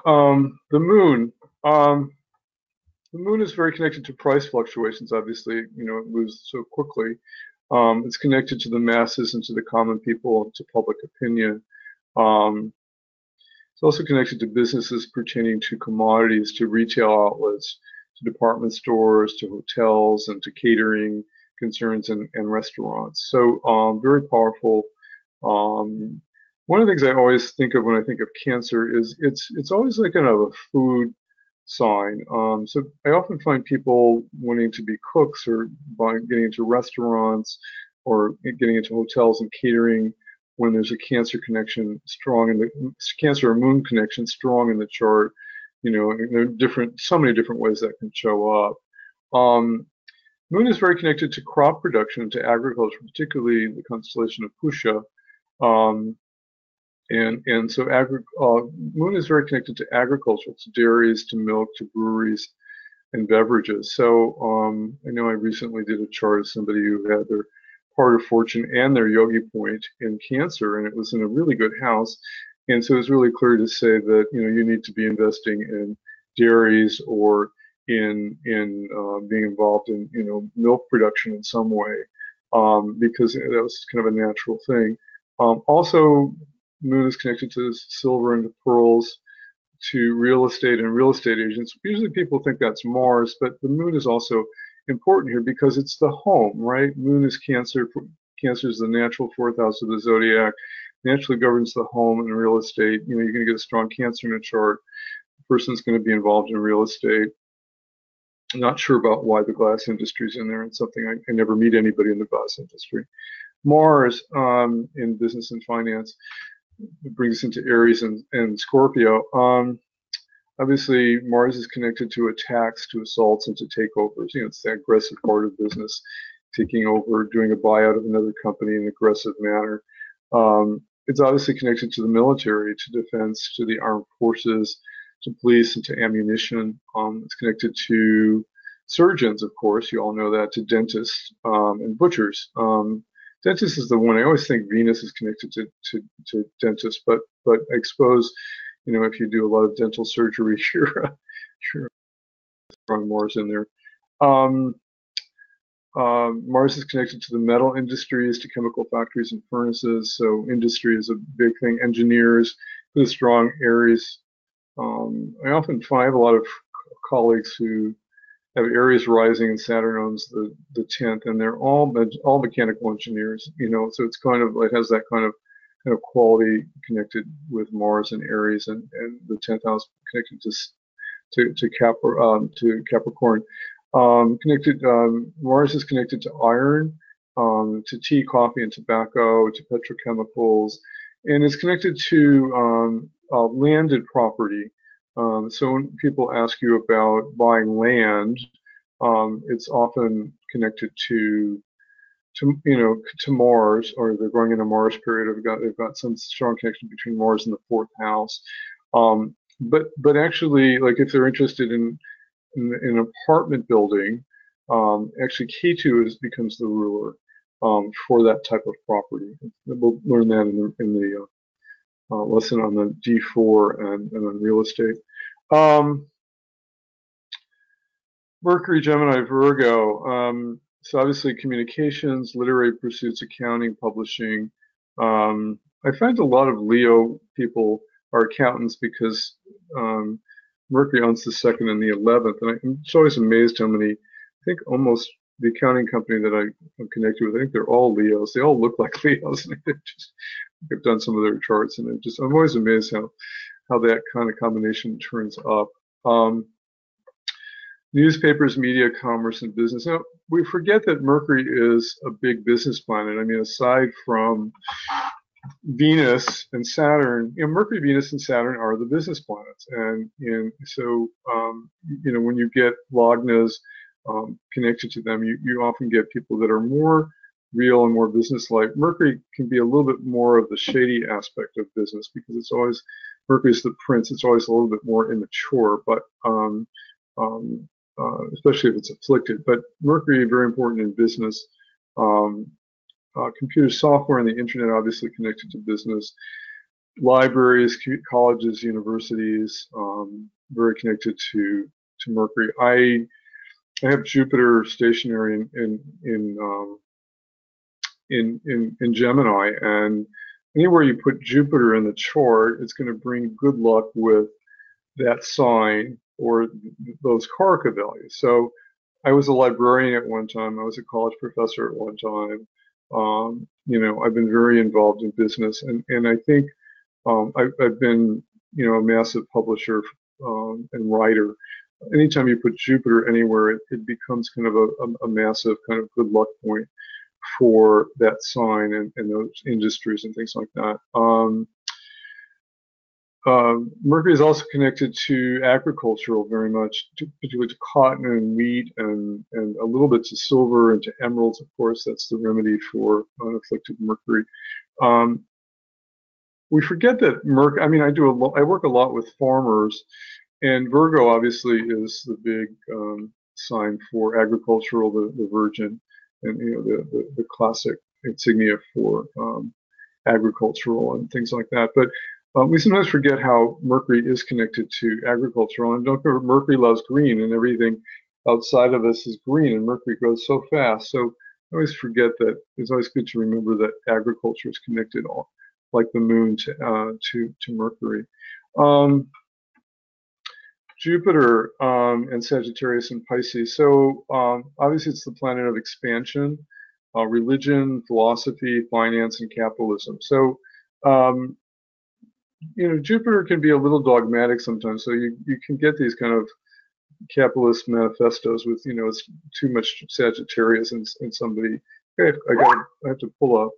The moon. The moon is very connected to price fluctuations. Obviously, it moves so quickly. It's connected to the masses and to the common people and to public opinion. It's also connected to businesses pertaining to commodities, to retail outlets, to department stores, to hotels, and to catering concerns and restaurants. So very powerful. One of the things I always think of when I think of Cancer is it's always like kind of a food sign. So I often find people wanting to be cooks or getting into restaurants or getting into hotels and catering when there's a Cancer connection strong in the Cancer or Moon connection strong in the chart. And there are so many different ways that can show up. Moon is very connected to crop production, to agriculture, particularly the constellation of Pusha. And so Moon is very connected to agriculture, to dairies, to milk, to breweries, and beverages. So I know I recently did a chart of somebody who had their part of fortune and their yogi point in Cancer, and it was in a really good house. And so it's really clear to say that you need to be investing in dairies or in being involved in milk production in some way, because that was kind of a natural thing. Also, Moon is connected to silver and to pearls, to real estate and real estate agents. Usually people think that's Mars, but the Moon is also important here because it's the home, right? Moon is Cancer. Cancer is the natural fourth house of the zodiac. Naturally governs the home and real estate. You're going to get a strong Cancer in a chart. The person's going to be involved in real estate. I'm not sure about why the glass industry is in there. It's something I never meet anybody in the glass industry. Mars in business and finance. It brings us into Aries and Scorpio. Obviously, Mars is connected to attacks, to assaults, and to takeovers. It's the aggressive part of business, taking over, doing a buyout of another company in an aggressive manner. It's obviously connected to the military, to defense, to the armed forces, to police, and to ammunition. It's connected to surgeons, of course. You all know that, to dentists and butchers. Dentist is the one. I always think Venus is connected to dentists, but I suppose, if you do a lot of dental surgery, you're strong Mars in there. Mars is connected to the metal industries, to chemical factories and furnaces. So industry is a big thing. Engineers with a strong Aries. I often find I have a lot of colleagues who have Aries rising and Saturn owns the 10th, and they're all mechanical engineers, so it's it has that kind of quality connected with Mars and Aries, and the 10th house connected to Capricorn. Mars is connected to iron, to tea, coffee, and tobacco, to petrochemicals, and it's connected to landed property. So when people ask you about buying land, it's often connected to Mars, or they're going in a Mars period. They've got some strong connection between Mars and the fourth house. But actually, like if they're interested in an apartment building, actually Ketu becomes the ruler for that type of property. We'll learn that in the lesson on the D4 and on real estate. Mercury, Gemini, Virgo. So obviously communications, literary pursuits, accounting, publishing. I find a lot of Leo people are accountants because Mercury owns the 2nd and the 11th. And I'm just always amazed how many, I think almost the accounting company that I'm connected with, I think they're all Leos. They all look like Leos. And I've done some of their charts, and I'm always amazed how that kind of combination turns up. Newspapers, media, commerce, and business. Now, we forget that Mercury is a big business planet. I mean, aside from Venus and Saturn, Mercury, Venus, and Saturn are the business planets. And so, when you get lagnas connected to them, you often get people that are more real and more business-like. Mercury can be a little bit more of the shady aspect of business because Mercury is the prince. It's always a little bit more immature, but especially if it's afflicted. But Mercury, very important in business. Computer software and the internet obviously connected to business. Libraries, colleges, universities, very connected to Mercury. I have Jupiter stationary in Gemini, and anywhere you put Jupiter in the chart, it's going to bring good luck with that sign or those Karaka values. So I was a librarian at one time. I was a college professor at one time. I've been very involved in business, and I think I've been, a massive publisher and writer. Anytime you put Jupiter anywhere, it becomes kind of a massive kind of good luck point for that sign and those industries and things like that. Mercury is also connected to agricultural very much, particularly to cotton and wheat and a little bit to silver and to emeralds, of course. That's the remedy for unafflicted Mercury. we forget that Mercury. I mean, I work a lot with farmers, and Virgo obviously is the big sign for agricultural, the Virgin, and the classic insignia for agricultural and things like that. But we sometimes forget how Mercury is connected to agricultural. And don't forget, Mercury loves green, and everything outside of us is green, and Mercury grows so fast. So I always forget that it's always good to remember that agriculture is connected, like the moon, to Mercury. Jupiter and Sagittarius and Pisces. So obviously it's the planet of expansion, religion, philosophy, finance, and capitalism. So Jupiter can be a little dogmatic sometimes. So you can get these kind of capitalist manifestos with it's too much Sagittarius and somebody. Okay, I have to pull up.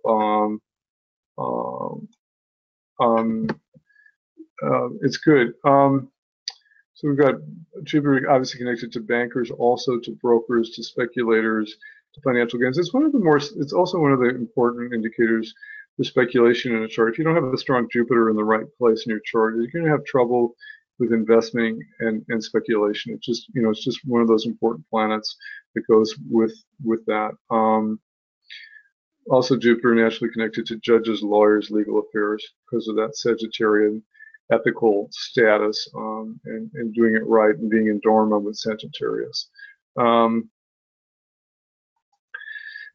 It's good. So we've got Jupiter obviously connected to bankers, also to brokers, to speculators, to financial gains. It's also one of the important indicators for speculation in a chart. If you don't have a strong Jupiter in the right place in your chart, you're going to have trouble with investing and speculation. It's just one of those important planets that goes with that. Also, Jupiter naturally connected to judges, lawyers, legal affairs because of that Sagittarian ethical status and doing it right and being in Dharma with Sagittarius.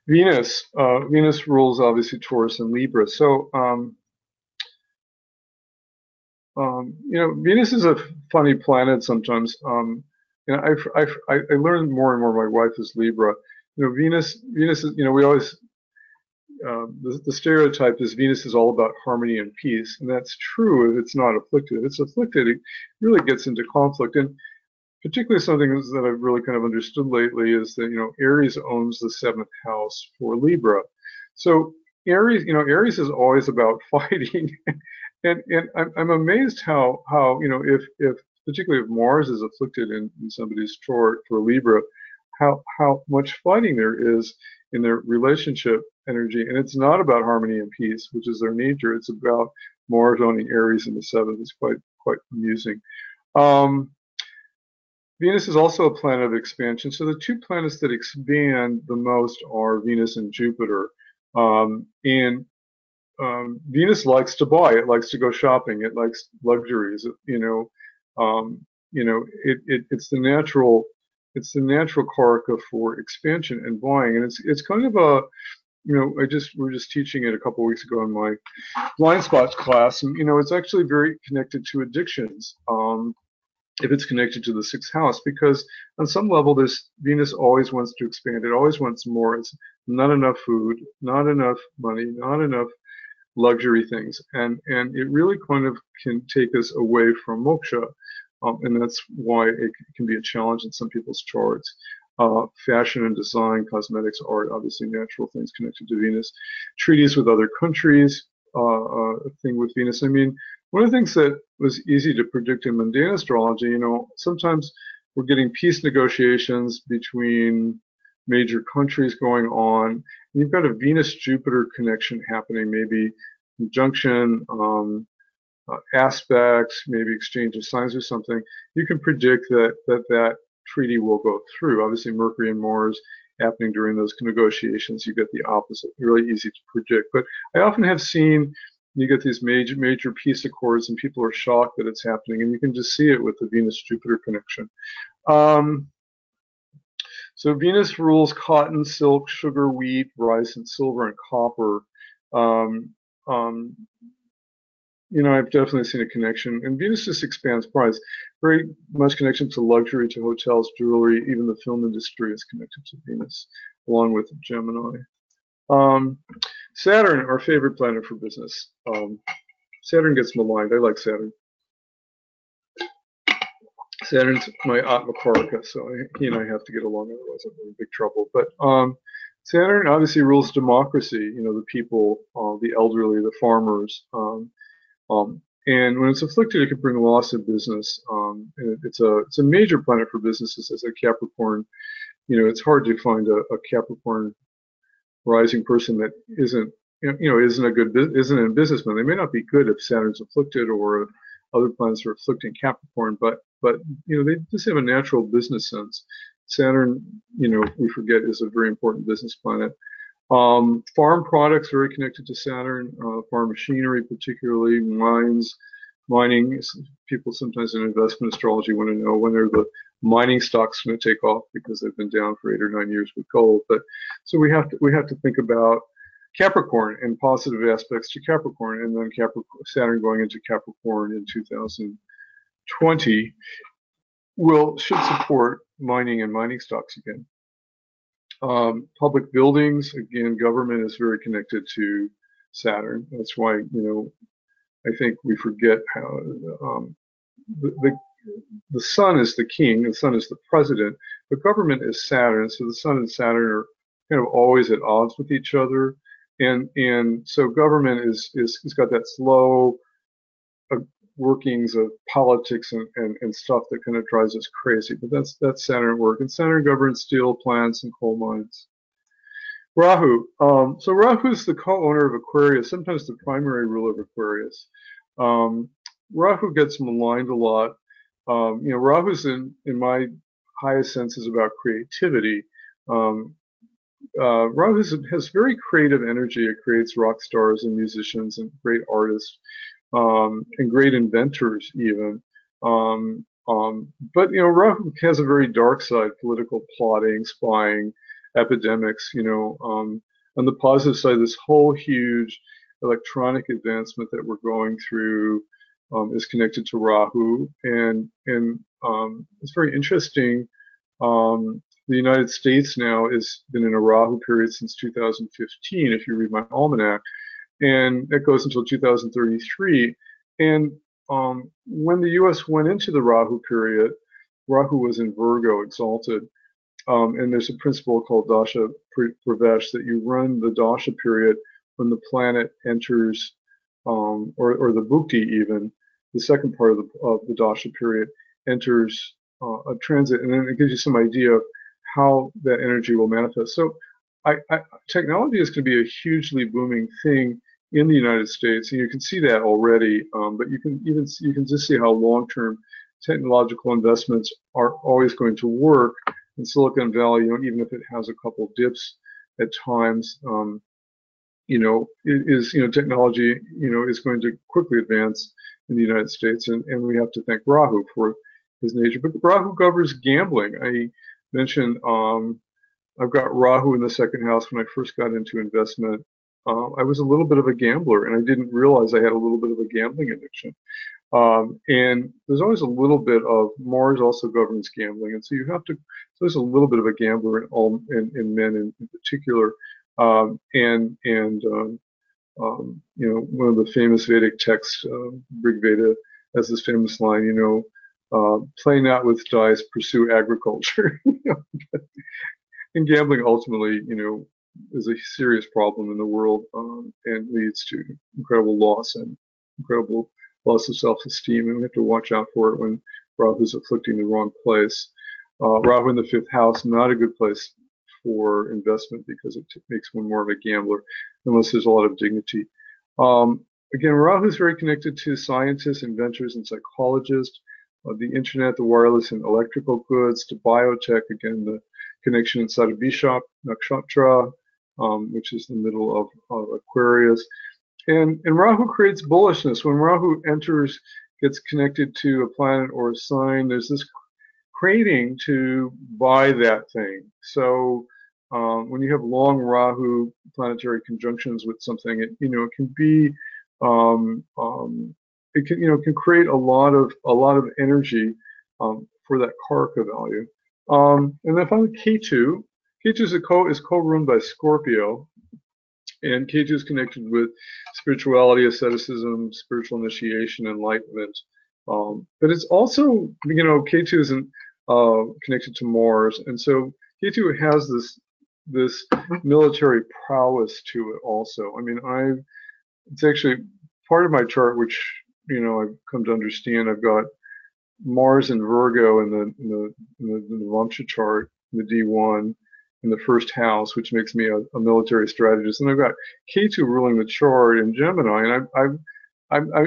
Venus rules obviously Taurus and Libra. So Venus is a funny planet sometimes. I learned more and more. My wife is Libra. Venus is. We always. The stereotype is Venus is all about harmony and peace, and that's true if it's not afflicted. If it's afflicted, it really gets into conflict. And particularly something that I've really kind of understood lately is that Aries owns the 7th house for Libra. So Aries is always about fighting, and I'm amazed how if particularly if Mars is afflicted in somebody's chart for Libra, how much fighting there is in their relationship energy. And it's not about harmony and peace, which is their nature. It's about Mars owning Aries in the 7th. It's quite amusing. Venus is also a planet of expansion. So the two planets that expand the most are Venus and Jupiter. And Venus likes to buy. It likes to go shopping. It likes luxuries. It's the natural karaka for expansion and buying, and it's kind of a we were just teaching it a couple of weeks ago in my blind spots class, and it's actually very connected to addictions. If it's connected to the 6th house, because on some level this Venus always wants to expand. It always wants more. It's not enough food, not enough money, not enough luxury things, and it really kind of can take us away from moksha. And that's why it can be a challenge in some people's charts. Fashion and design, cosmetics, art, obviously natural things connected to Venus. Treaties with other countries, a thing with Venus. I mean, one of the things that was easy to predict in mundane astrology, sometimes we're getting peace negotiations between major countries going on. And you've got a Venus-Jupiter connection happening, maybe conjunction, aspects, maybe exchange of signs or something. You can predict that treaty will go through. Obviously, Mercury and Mars happening during those negotiations, you get the opposite. Really easy to predict. But I often have seen you get these major peace accords, and people are shocked that it's happening, and you can just see it with the Venus-Jupiter connection. So Venus rules cotton, silk, sugar, wheat, rice, and silver, and copper. I've definitely seen a connection, and Venus just expands price. Very much connection to luxury, to hotels, jewelry, even the film industry is connected to Venus, along with Gemini. Saturn, our favorite planet for business. Saturn gets maligned. I like Saturn. Saturn's my Atma Karaka, so he and I have to get along, otherwise I'm in big trouble. But Saturn obviously rules democracy, the people, the elderly, the farmers. And when it's afflicted, it can bring loss of business. And it's a major planet for businesses as a Capricorn. It's hard to find a Capricorn rising person that isn't isn't a businessman. They may not be good if Saturn's afflicted or other planets are afflicting Capricorn, but they just have a natural business sense. Saturn, we forget, is a very important business planet. Farm products very connected to Saturn, farm machinery, particularly mining. People sometimes in investment astrology want to know when are the mining stocks going to take off because they've been down for 8 or 9 years with gold. But so we have to think about Capricorn and positive aspects to Capricorn, and then Saturn going into Capricorn in 2020 should support mining and mining stocks again. Public buildings, again, government is very connected to Saturn. That's why, I think we forget how the sun is the king, the sun is the president, but government is Saturn. So the sun and Saturn are kind of always at odds with each other. And so government is got that slow workings of politics and stuff that kind of drives us crazy. But that's Saturn at work. And Saturn governs steel plants and coal mines. Rahu. So Rahu is the co-owner of Aquarius, sometimes the primary ruler of Aquarius. Rahu gets maligned a lot. Rahu's in my highest sense is about creativity. Rahu has very creative energy. It creates rock stars and musicians and great artists and great inventors even. But Rahu has a very dark side: political plotting, spying, epidemics. On the positive side, this whole huge electronic advancement that we're going through is connected to Rahu, and it's very interesting. The United States now has been in a Rahu period since 2015, if you read my almanac, and it goes until 2033. And when the U.S. went into the Rahu period, Rahu was in Virgo, exalted, and there's a principle called Dasha Pravesh that you run the Dasha period when the planet enters, or the Bhukti even, the second part of the Dasha period enters a transit, and then it gives you some idea of how that energy will manifest. So technology is going to be a hugely booming thing in the United States, and you can see that already. But you can just see how long-term technological investments are always going to work in Silicon Valley. Even if it has a couple of dips at times, technology is going to quickly advance in the United States, and we have to thank Rahu for his nature. But Rahu governs gambling. I mentioned I've got Rahu in the second house. When I first got into investment, I was a little bit of a gambler, and I didn't realize I had a little bit of a gambling addiction. And there's always a little bit of Mars also governs gambling, and so there's a little bit of a gambler in men in particular. One of the famous Vedic texts, Rig Veda, has this famous line, play not with dice, pursue agriculture. And gambling ultimately, is a serious problem in the world, and leads to incredible loss of self-esteem, and we have to watch out for it when Rahu is afflicting the wrong place. Rahu in the fifth house, not a good place for investment because it makes one more of a gambler unless there's a lot of dignity. Again, Rahu is very connected to scientists, inventors, and psychologists, the internet, the wireless and electrical goods, to biotech, again, the connection inside of Bishop, Nakshatra, which is the middle of Aquarius. And Rahu creates bullishness. When Rahu gets connected to a planet or a sign, there's this craving to buy that thing. So when you have long Rahu planetary conjunctions with something, it can be it can create a lot of energy for that karaka value. And then finally, Ketu. Ketu is co-ruled by Scorpio, and Ketu is connected with spirituality, asceticism, spiritual initiation, enlightenment. But it's also, Ketu isn't connected to Mars, and so Ketu has this military prowess to it also. I mean, it's actually part of my chart, which I've come to understand. I've got Mars and Virgo in the Vamsha chart, the D1, in the first house, which makes me a military strategist. And I've got K2 ruling the chart in Gemini, and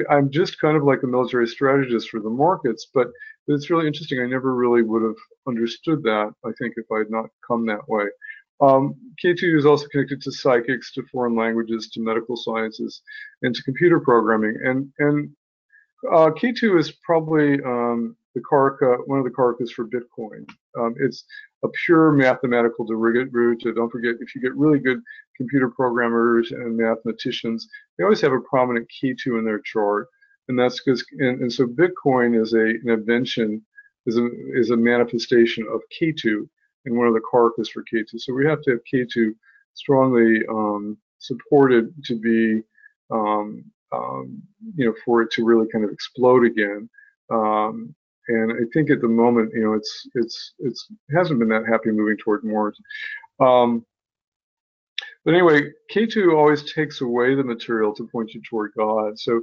I'm just kind of like a military strategist for the markets, but it's really interesting. I never really would have understood that, I think, if I had not come that way. K2 is also connected to psychics, to foreign languages, to medical sciences, and to computer programming. And K2 is probably the Karaka, one of the Karakas for Bitcoin. It's a pure mathematical derivative. Don't forget, if you get really good computer programmers and mathematicians, they always have a prominent K2 in their chart, and that's because. And so Bitcoin is an invention, is a manifestation of K2, and one of the Karakas for K2. So we have to have K2 strongly supported to be for it to really kind of explode again. And I think at the moment, it hasn't been that happy moving toward Mars. But anyway, K2 always takes away the material to point you toward God. So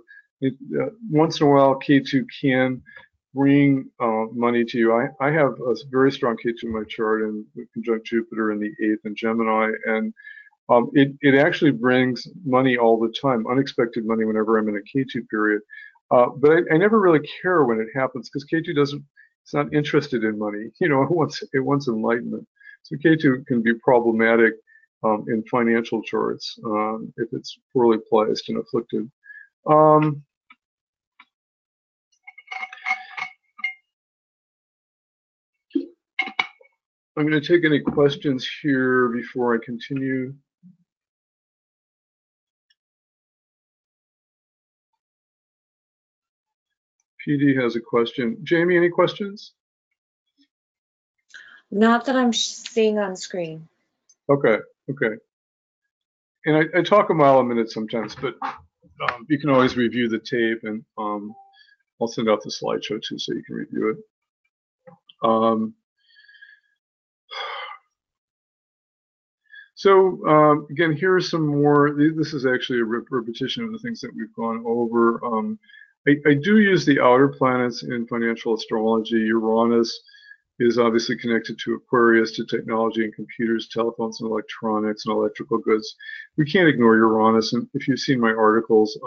once in a while, K2 can bring money to you. I have a very strong K2 in my chart, and conjunct Jupiter in the 8th in Gemini, and it actually brings money all the time, unexpected money whenever I'm in a K2 period. But I never really care when it happens, because K2 it's not interested in money. It wants enlightenment. So K2 can be problematic in financial charts if it's poorly placed and afflicted. I'm going to take any questions here before I continue. PD has a question. Jamie, any questions? Not that I'm seeing on screen. Okay. And I talk a mile a minute sometimes, but you can always review the tape, and I'll send out the slideshow too, so you can review it. So again, here are some more. This is actually a repetition of the things that we've gone over. I do use the outer planets in financial astrology. Uranus is obviously connected to Aquarius, to technology and computers, telephones and electronics and electrical goods. We can't ignore Uranus. And if you've seen my articles,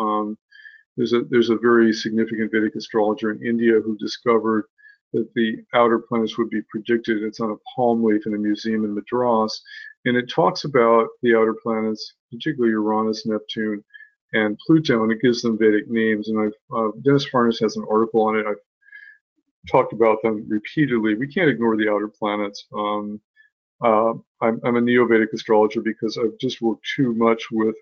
there's a very significant Vedic astrologer in India who discovered that the outer planets would be predicted. It's on a palm leaf in a museum in Madras. And it talks about the outer planets, particularly Uranus, Neptune, and Pluto, and it gives them Vedic names. And Dennis Farnes has an article on it. I've talked about them repeatedly. We can't ignore the outer planets. I'm a neo-Vedic astrologer because I've just worked too much with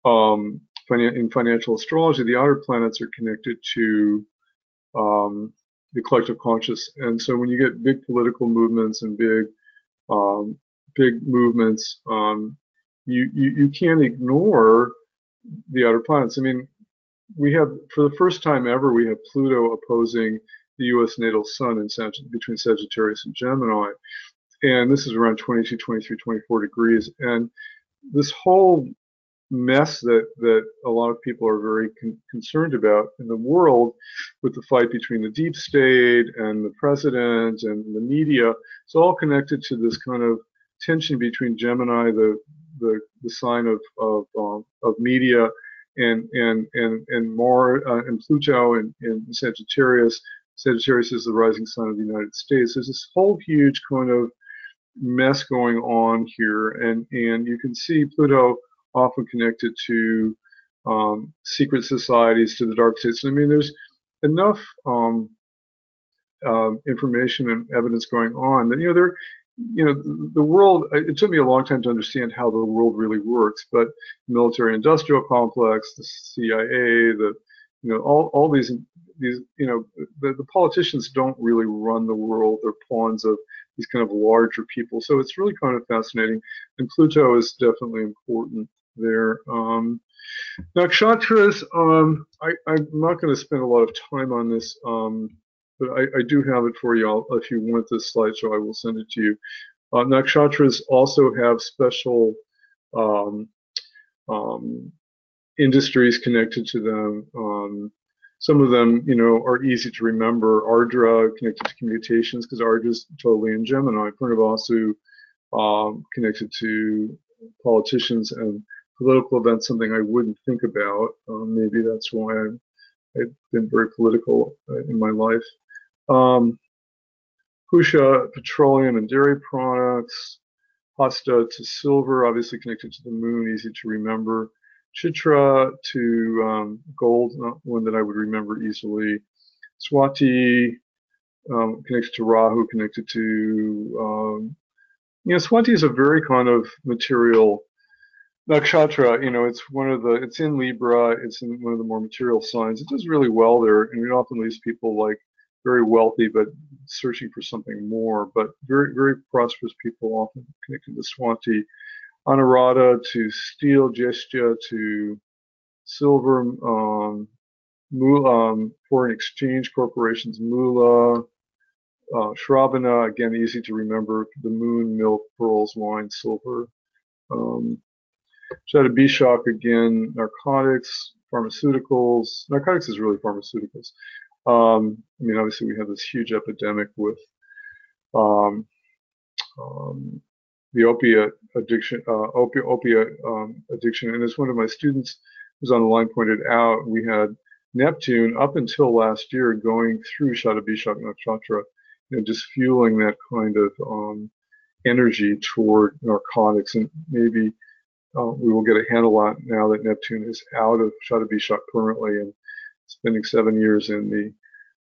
in financial astrology. The outer planets are connected to the collective conscious, and so when you get big political movements and big movements, you can't ignore the outer planets. I mean, we have, for the first time ever, we have Pluto opposing the U.S. natal sun between Sagittarius and Gemini, and this is around 22, 23, 24 degrees. And this whole mess that a lot of people are very concerned about in the world, with the fight between the deep state and the president and the media, it's all connected to this kind of tension between Gemini, the sign of media, and Mars and Pluto and Sagittarius. Sagittarius is the rising sign of the United States. There's this whole huge kind of mess going on here, and you can see Pluto often connected to secret societies, to the dark states. I mean, there's enough information and evidence going on that the world. It took me a long time to understand how the world really works, but the military-industrial complex, the CIA, all these the politicians don't really run the world. They're pawns of these kind of larger people. So it's really kind of fascinating, and Pluto is definitely important there. Nakshatras, I'm not going to spend a lot of time on this, but I do have it for you. If you want this slideshow, I will send it to you. Nakshatras also have special industries connected to them. Some of them, are easy to remember. Ardra, connected to communications, because Ardra is totally in Gemini. Purnavasu, connected to politicians and political events, something I wouldn't think about. Maybe that's why I've been very political in my life. Pusha, petroleum and dairy products. Hasta to silver, obviously connected to the moon, easy to remember. Chitra to gold, not one that I would remember easily. Swati, connected to Rahu, connected to, Swati is a very kind of material nakshatra. It's in Libra, it's in one of the more material signs. It does really well there, and it often leaves people like very wealthy but searching for something more. But very, very prosperous people often connected to Swati. Anurada to steel, Jeshya to silver, foreign exchange corporations, Mula, Shravana, again, easy to remember, the moon, milk, pearls, wine, silver. Bishak, again, narcotics, pharmaceuticals. Narcotics is really pharmaceuticals. Obviously we have this huge epidemic with the opiate addiction, addiction. And as one of my students who's on the line pointed out, we had Neptune up until last year going through Bishak Nakshatra, just fueling that kind of energy toward narcotics. And maybe we will get a handle on it now that Neptune is out of Bishak permanently and spending 7 years in the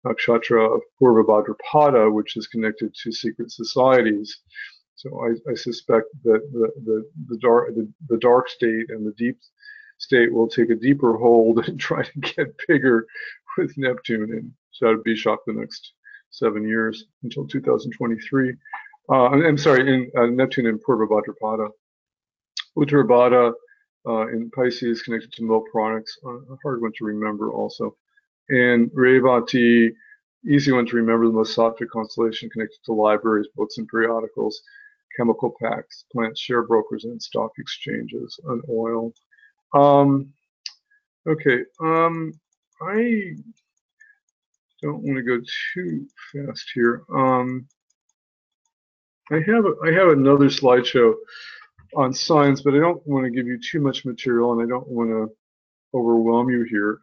Nakshatra of Purva Bhadrapada, which is connected to secret societies. So I suspect that the dark state and the deep state will take a deeper hold and try to get bigger with Neptune and Bishak the next 7 years until 2023. I'm sorry, in Neptune in Purva Bhadrapada. Uttarabhada in Pisces connected to milk products, a hard one to remember also. And Revati, easy one to remember, the most sattvic constellation connected to libraries, books and periodicals, chemical packs, plant share brokers and stock exchanges, and oil. Okay, I don't want to go too fast here. I have another slideshow on signs, but I don't want to give you too much material, and I don't want to overwhelm you here.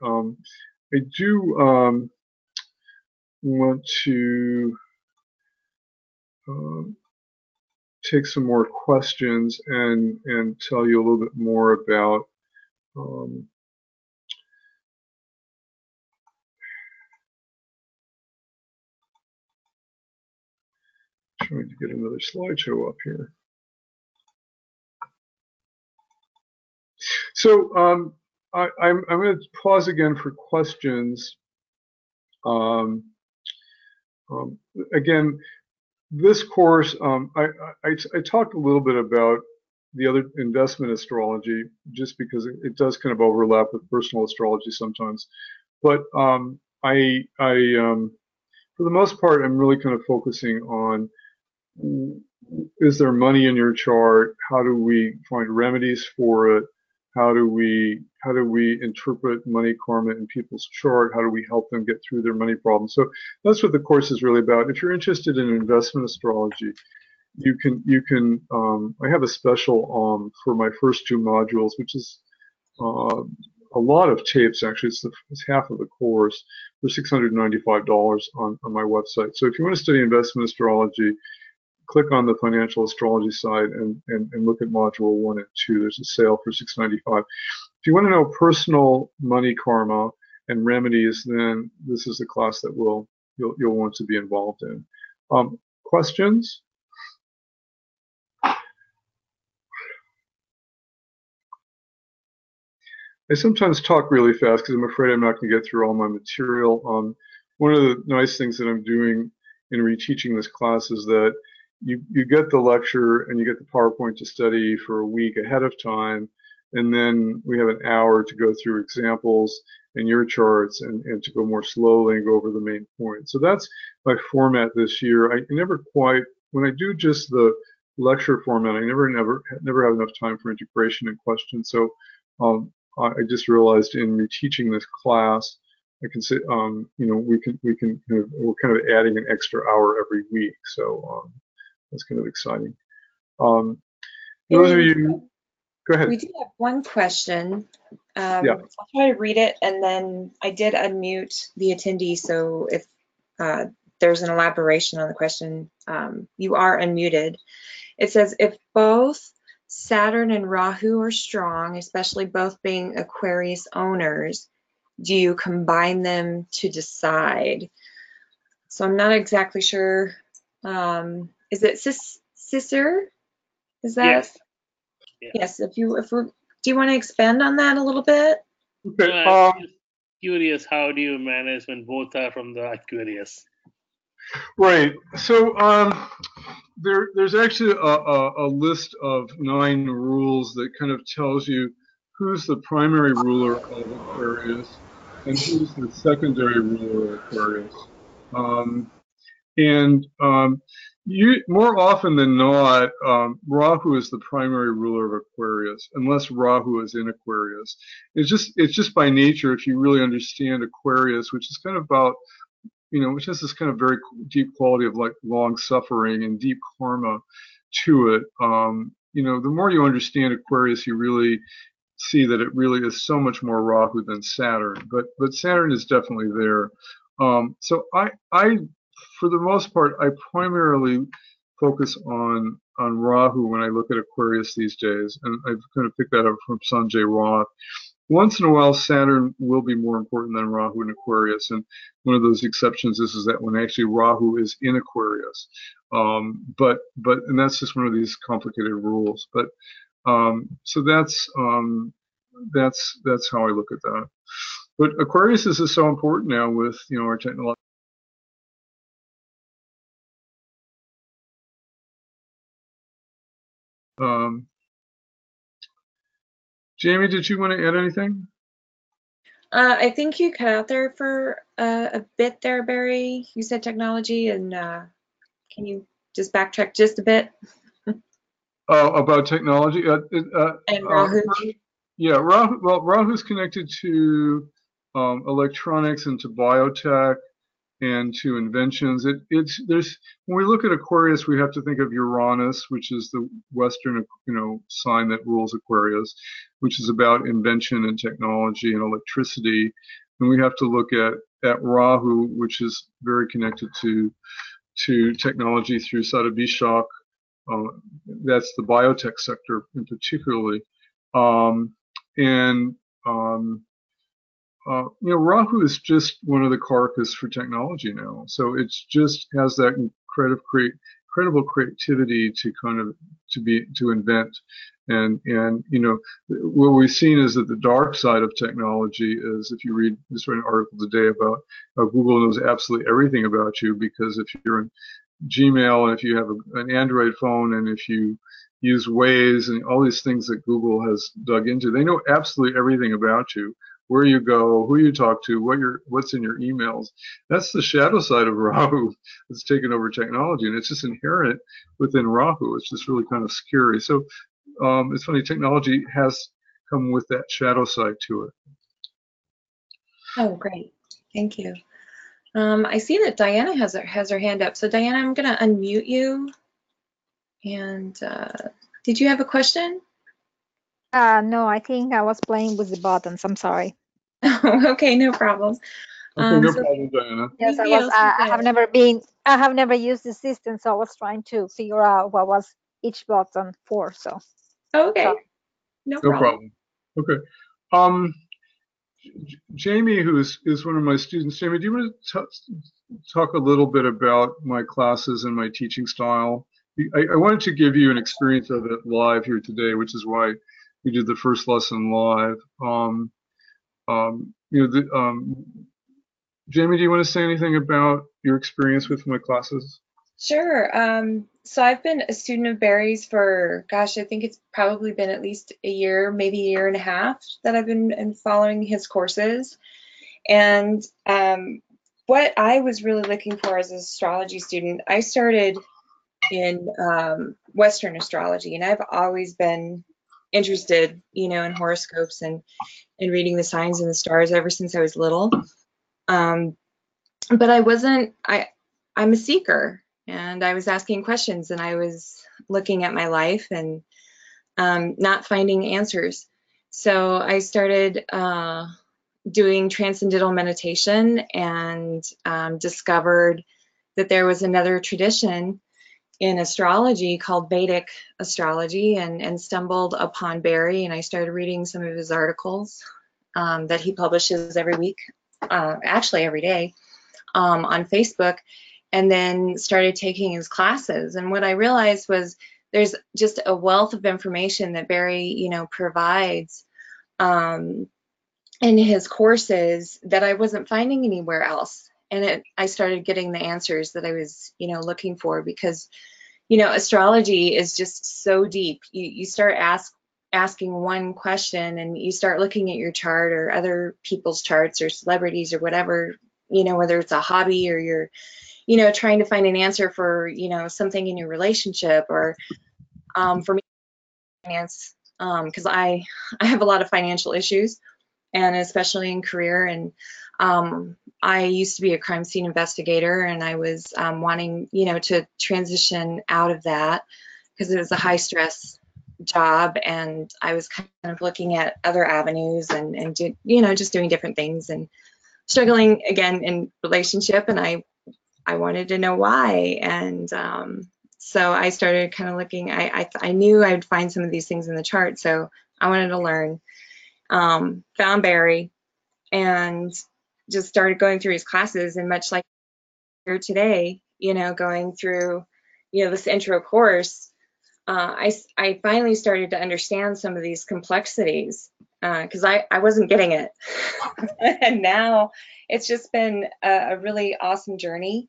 I do want to take some more questions and tell you a little bit more about trying to get another slideshow up here. So I'm going to pause again for questions. Again, this course, I talked a little bit about the other investment astrology, just because it does kind of overlap with personal astrology sometimes. But for the most part, I'm really kind of focusing on, is there money in your chart? How do we find remedies for it? How do we interpret money karma in people's chart? How do we help them get through their money problems? So that's what the course is really about. If you're interested in investment astrology, you can I have a special for my first 2 modules, which is a lot of tapes actually. It's half of the course for $695 on my website. So if you want to study investment astrology, click on the financial astrology side and look at module 1 and 2. There's a sale for $695. If you want to know personal money karma and remedies, then this is the class that you'll want to be involved in. Questions? I sometimes talk really fast because I'm afraid I'm not going to get through all my material. One of the nice things that I'm doing in reteaching this class is that you get the lecture and you get the PowerPoint to study for a week ahead of time, and then we have an hour to go through examples and your charts and to go more slowly and go over the main points. So that's my format this year. I never quite, when I do just the lecture format, I never have enough time for integration and questions. So I just realized in reteaching this class, I can say, we're kind of adding an extra hour every week. So that's kind of exciting. Um, those of And you, go ahead. we do have one question. Yeah. I'll try to read it, and then I did unmute the attendee, so if uh, there's an elaboration on the question, you are unmuted. It says, if both Saturn and Rahu are strong, especially both being Aquarius owners, do you combine them to decide? So I'm not exactly sure. Is it Sister? Is that? Yes. Yeah. Yes. Do you want to expand on that a little bit? Okay. No, I'm just curious, how do you manage when both are from the Aquarius? Right. So there's actually a list of 9 rules that kind of tells you who's the primary ruler of Aquarius and who's the secondary ruler of Aquarius. Um, and you, more often than not, Rahu is the primary ruler of Aquarius, unless Rahu is in Aquarius. It's just by nature, if you really understand Aquarius, which is kind of about, which has this kind of very deep quality of like long suffering and deep karma to it. The more you understand Aquarius, you really see that it really is so much more Rahu than Saturn. But Saturn is definitely there. So I, for the most part, I primarily focus on Rahu when I look at Aquarius these days, and I've kind of picked that up from Sanjay Roth. Once in a while, Saturn will be more important than Rahu in Aquarius, and one of those exceptions is that when actually Rahu is in Aquarius. And that's just one of these complicated rules. But so that's how I look at that. But Aquarius is just so important now with our technology. Jamie, did you want to add anything? I think you cut out there for a bit there, Barry. You said technology, and can you just backtrack just a bit? About technology? And Rahu. Yeah, Rahu. Well, Rahu's connected to electronics and to biotech and to inventions. There's when we look at Aquarius, we have to think of Uranus, which is the Western sign that rules Aquarius, which is about invention and technology and electricity. And we have to look at Rahu, which is very connected to technology through Sadabishak. That's the biotech sector in particularly. And Rahu is just one of the karakas for technology now. So it's just has that incredible creativity to kind of to invent. And what we've seen is that the dark side of technology is, if you read an article today about how Google knows absolutely everything about you, because if you're in Gmail and if you have an Android phone and if you use Waze and all these things that Google has dug into, they know absolutely everything about you, where you go, who you talk to, what's in your emails. That's the shadow side of Rahu that's taken over technology, and it's just inherent within Rahu. It's just really kind of scary. So it's funny, technology has come with that shadow side to it. Oh, great. Thank you. I see that Diana has her hand up. So Diana, I'm going to unmute you. And did you have a question? No, I think I was playing with the buttons. I'm sorry. Okay, no problem. Okay, no problem, Diana. Yes, I have never used the system, so I was trying to figure out what was each button for. So. Okay, Sorry. no No problem. Okay. Jamie, who is one of my students, Jamie, do you want to talk a little bit about my classes and my teaching style? I wanted to give you an experience of it live here today, which is why we did the first lesson live. Jamie, do you want to say anything about your experience with my classes? Sure. So I've been a student of Barry's for, gosh, I think it's probably been at least a year, maybe a year and a half that I've been following his courses. And what I was really looking for as an astrology student, I started in Western astrology, and I've always been interested, in horoscopes and reading the signs and the stars ever since I was little. But I'm a seeker, and I was asking questions, and I was looking at my life and not finding answers. So I started doing transcendental meditation and discovered that there was another tradition in astrology called Vedic astrology, and stumbled upon Barry, and I started reading some of his articles that he publishes every week, actually every day, on Facebook, and then started taking his classes. And what I realized was there's just a wealth of information that Barry, provides in his courses that I wasn't finding anywhere else. And I started getting the answers that I was, looking for, because, astrology is just so deep. You start asking one question, and you start looking at your chart or other people's charts or celebrities or whatever, whether it's a hobby or you're, trying to find an answer for, something in your relationship, or for me, finance, because I have a lot of financial issues, and especially in career. And I used to be a crime scene investigator, and I was wanting, to transition out of that because it was a high stress job, and I was kind of looking at other avenues and just doing different things and struggling again in relationship, and I wanted to know why. And so I started kind of looking. I knew I would find some of these things in the chart, so I wanted to learn. Found Barry and just started going through his classes, and much like here today, going through, this intro course, I finally started to understand some of these complexities, because I wasn't getting it. And now it's just been a really awesome journey,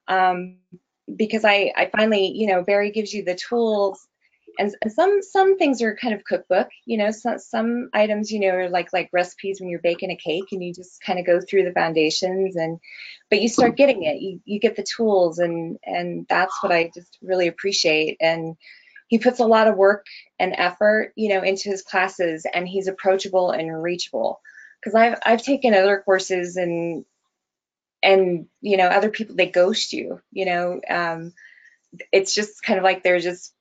because I finally, Barry gives you the tools. And some things are kind of cookbook, some items, are like recipes when you're baking a cake, and you just kind of go through the foundations, but you start getting it, you get the tools, and that's what I just really appreciate. And he puts a lot of work and effort, into his classes, and he's approachable and reachable. Because I've taken other courses, and other people, they ghost you, it's just kind of like they're just,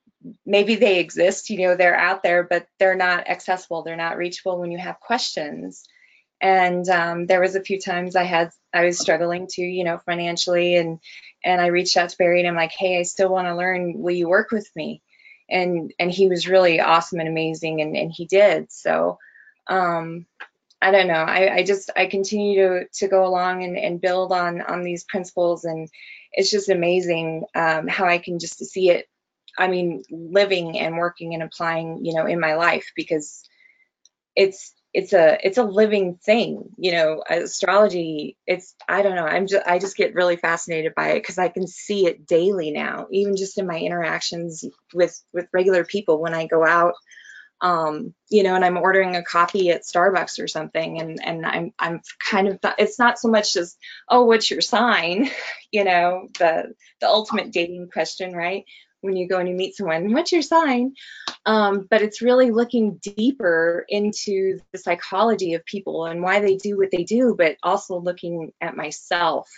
maybe they exist, they're out there, but they're not accessible, they're not reachable when you have questions. And there was a few times I was struggling to, financially, and I reached out to Barry, and I'm like, hey, I still want to learn, will you work with me? And he was really awesome and amazing, and he did. So I don't know, I continue to go along and build on these principles, and it's just amazing how I can just see it, living and working and applying, in my life, because it's a living thing, astrology. I don't know, I just get really fascinated by it, because I can see it daily now, even just in my interactions with regular people when I go out, and I'm ordering a coffee at Starbucks or something, and I'm kind of, it's not so much as, oh, what's your sign, the ultimate dating question, right? When you go and you meet someone, what's your sign? But it's really looking deeper into the psychology of people and why they do what they do, but also looking at myself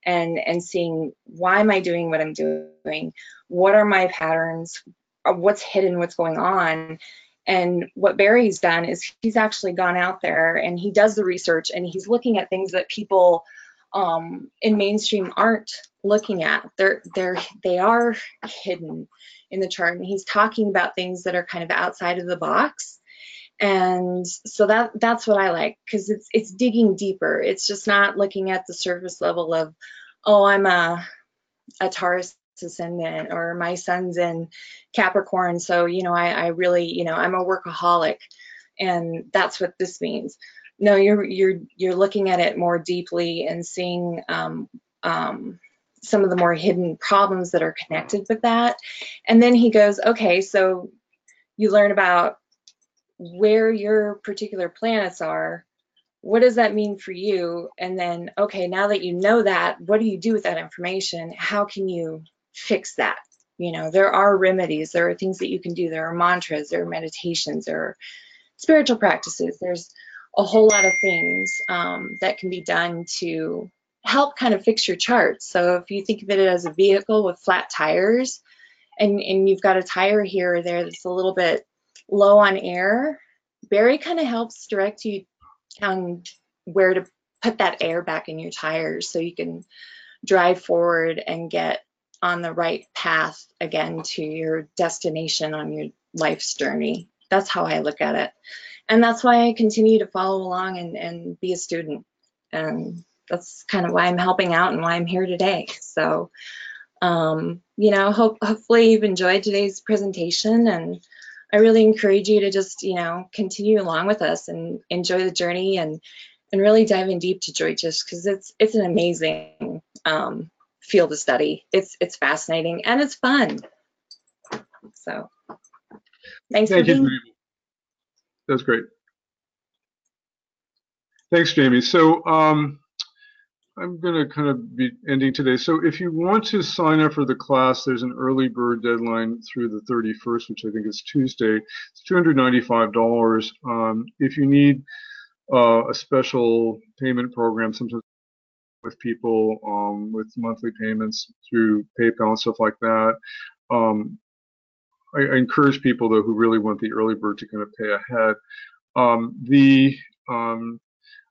and seeing, why am I doing what I'm doing? What are my patterns? What's hidden? What's going on? And what Barry's done is he's actually gone out there and he does the research, and he's looking at things that people in mainstream aren't looking at. They are hidden in the chart, and he's talking about things that are kind of outside of the box. And so that's what I like, because it's digging deeper. It's just not looking at the surface level of, oh, I'm a Taurus ascendant, or my son's in Capricorn, so I really, I'm a workaholic, and that's what this means. No, you're looking at it more deeply and seeing some of the more hidden problems that are connected with that. And then he goes, okay, so you learn about where your particular planets are. What does that mean for you? And then, okay, now that you know that, what do you do with that information? How can you fix that? There are remedies, there are things that you can do, there are mantras, there are meditations, there are spiritual practices, there's a whole lot of things that can be done to help kind of fix your chart. So if you think of it as a vehicle with flat tires, and you've got a tire here or there that's a little bit low on air, Barry kind of helps direct you on where to put that air back in your tires so you can drive forward and get on the right path again to your destination on your life's journey. That's how I look at it. And that's why I continue to follow along and be a student. And that's kind of why I'm helping out and why I'm here today. So, you know, hopefully you've enjoyed today's presentation, and I really encourage you to just, you know, continue along with us and enjoy the journey and really dive in deep to Joytish, because it's an amazing field of study. It's fascinating and it's fun. So thanks for being. Jamie. That's great. Thanks, Jamie. So I'm going to kind of be ending today. So if you want to sign up for the class, there's an early bird deadline through the 31st, which I think is Tuesday. It's $295. If you need a special payment program, sometimes with people with monthly payments through PayPal and stuff like that, I encourage people though who really want the early bird to kind of pay ahead.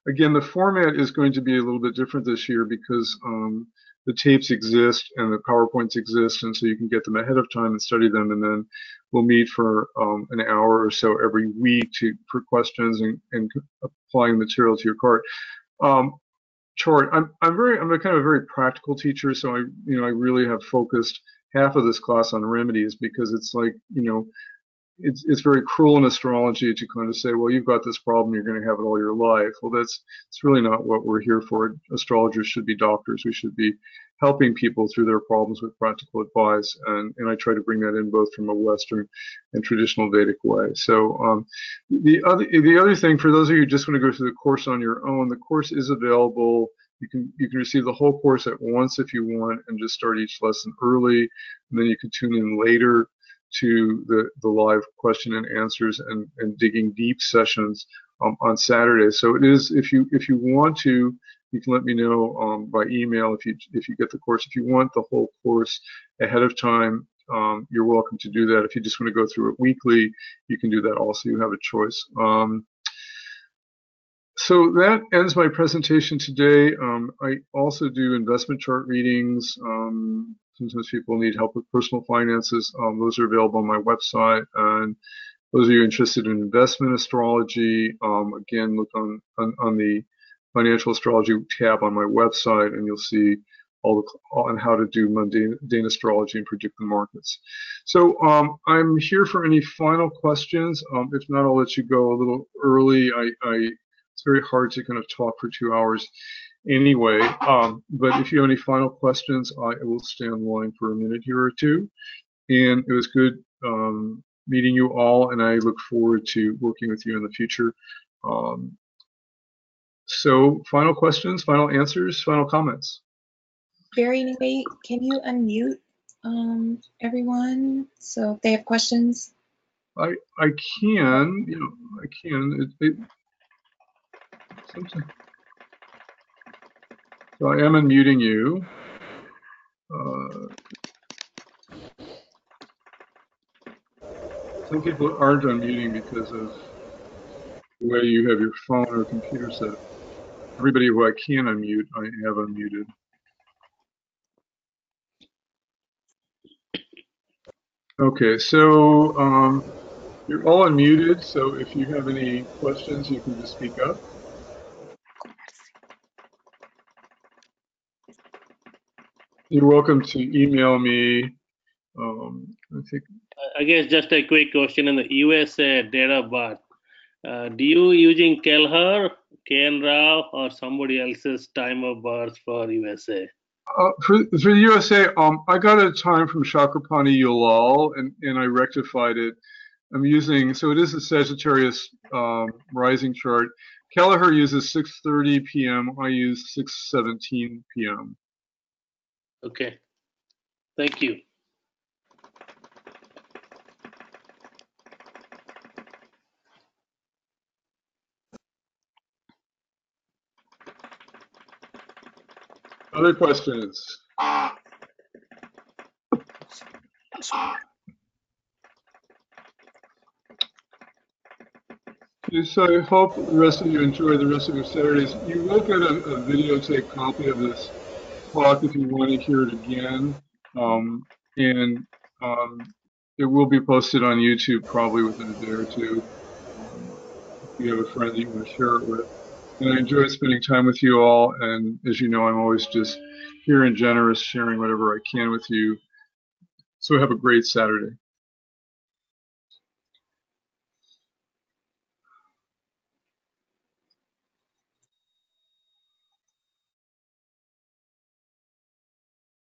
Again, the format is going to be a little bit different this year because the tapes exist and the PowerPoints exist, and so you can get them ahead of time and study them, and then we'll meet for an hour or so every week for questions and applying material to your chart. I'm a kind of a very practical teacher, so I really have focused half of this class on remedies, because it's like, you know, it's very cruel in astrology to kind of say, well, you've got this problem, you're going to have it all your life. Well, it's really not what we're here for. Astrologers should be doctors. We should be helping people through their problems with practical advice, and I try to bring that in both from a Western and traditional Vedic way. So the other thing, for those of you who just want to go through the course on your own, the course is available. You can receive the whole course at once if you want, and just start each lesson early, and then you can tune in later to the live question and answers and digging deep sessions on Saturday. So it is, if you want to, you can let me know by email if you get the course. If you want the whole course ahead of time, you're welcome to do that. If you just want to go through it weekly, you can do that also. You have a choice. So that ends my presentation today. I also do investment chart readings. Sometimes people need help with personal finances. Those are available on my website. And those of you interested in investment astrology, again, look on the financial astrology tab on my website, and you'll see all on how to do mundane astrology and predict the markets. So I'm here for any final questions. If not, I'll let you go a little early. It's very hard to kind of talk for 2 hours anyway, but if you have any final questions, I will stay online for a minute here or two. And it was good meeting you all, and I look forward to working with you in the future. So final questions, final answers, final comments? Barry, anyway, can you unmute everyone so if they have questions? I can, you know, I can. Sometimes. So I am unmuting you. Some people aren't unmuting because of the way you have your phone or computer set up. Everybody who I can unmute, I have unmuted. Okay, so you're all unmuted, so if you have any questions, you can just speak up. You're welcome to email me. I guess just a quick question in the USA date of birth. Do you using Kelher, KN Rao, or somebody else's time of birth for USA? For the USA, I got a time from Chakrapani Yulal, and I rectified it. I'm using, so it is a Sagittarius rising chart. Kelleher uses 6:30 p.m. I use 6:17 p.m. Okay. Thank you. Other questions? So I hope the rest of you enjoy the rest of your Saturdays. You will get a videotape copy of this talk if you want to hear it again. And it will be posted on YouTube probably within a day or two. If you have a friend that you want to share it with. And I enjoy spending time with you all. And as you know, I'm always just here and generous, sharing whatever I can with you. So have a great Saturday.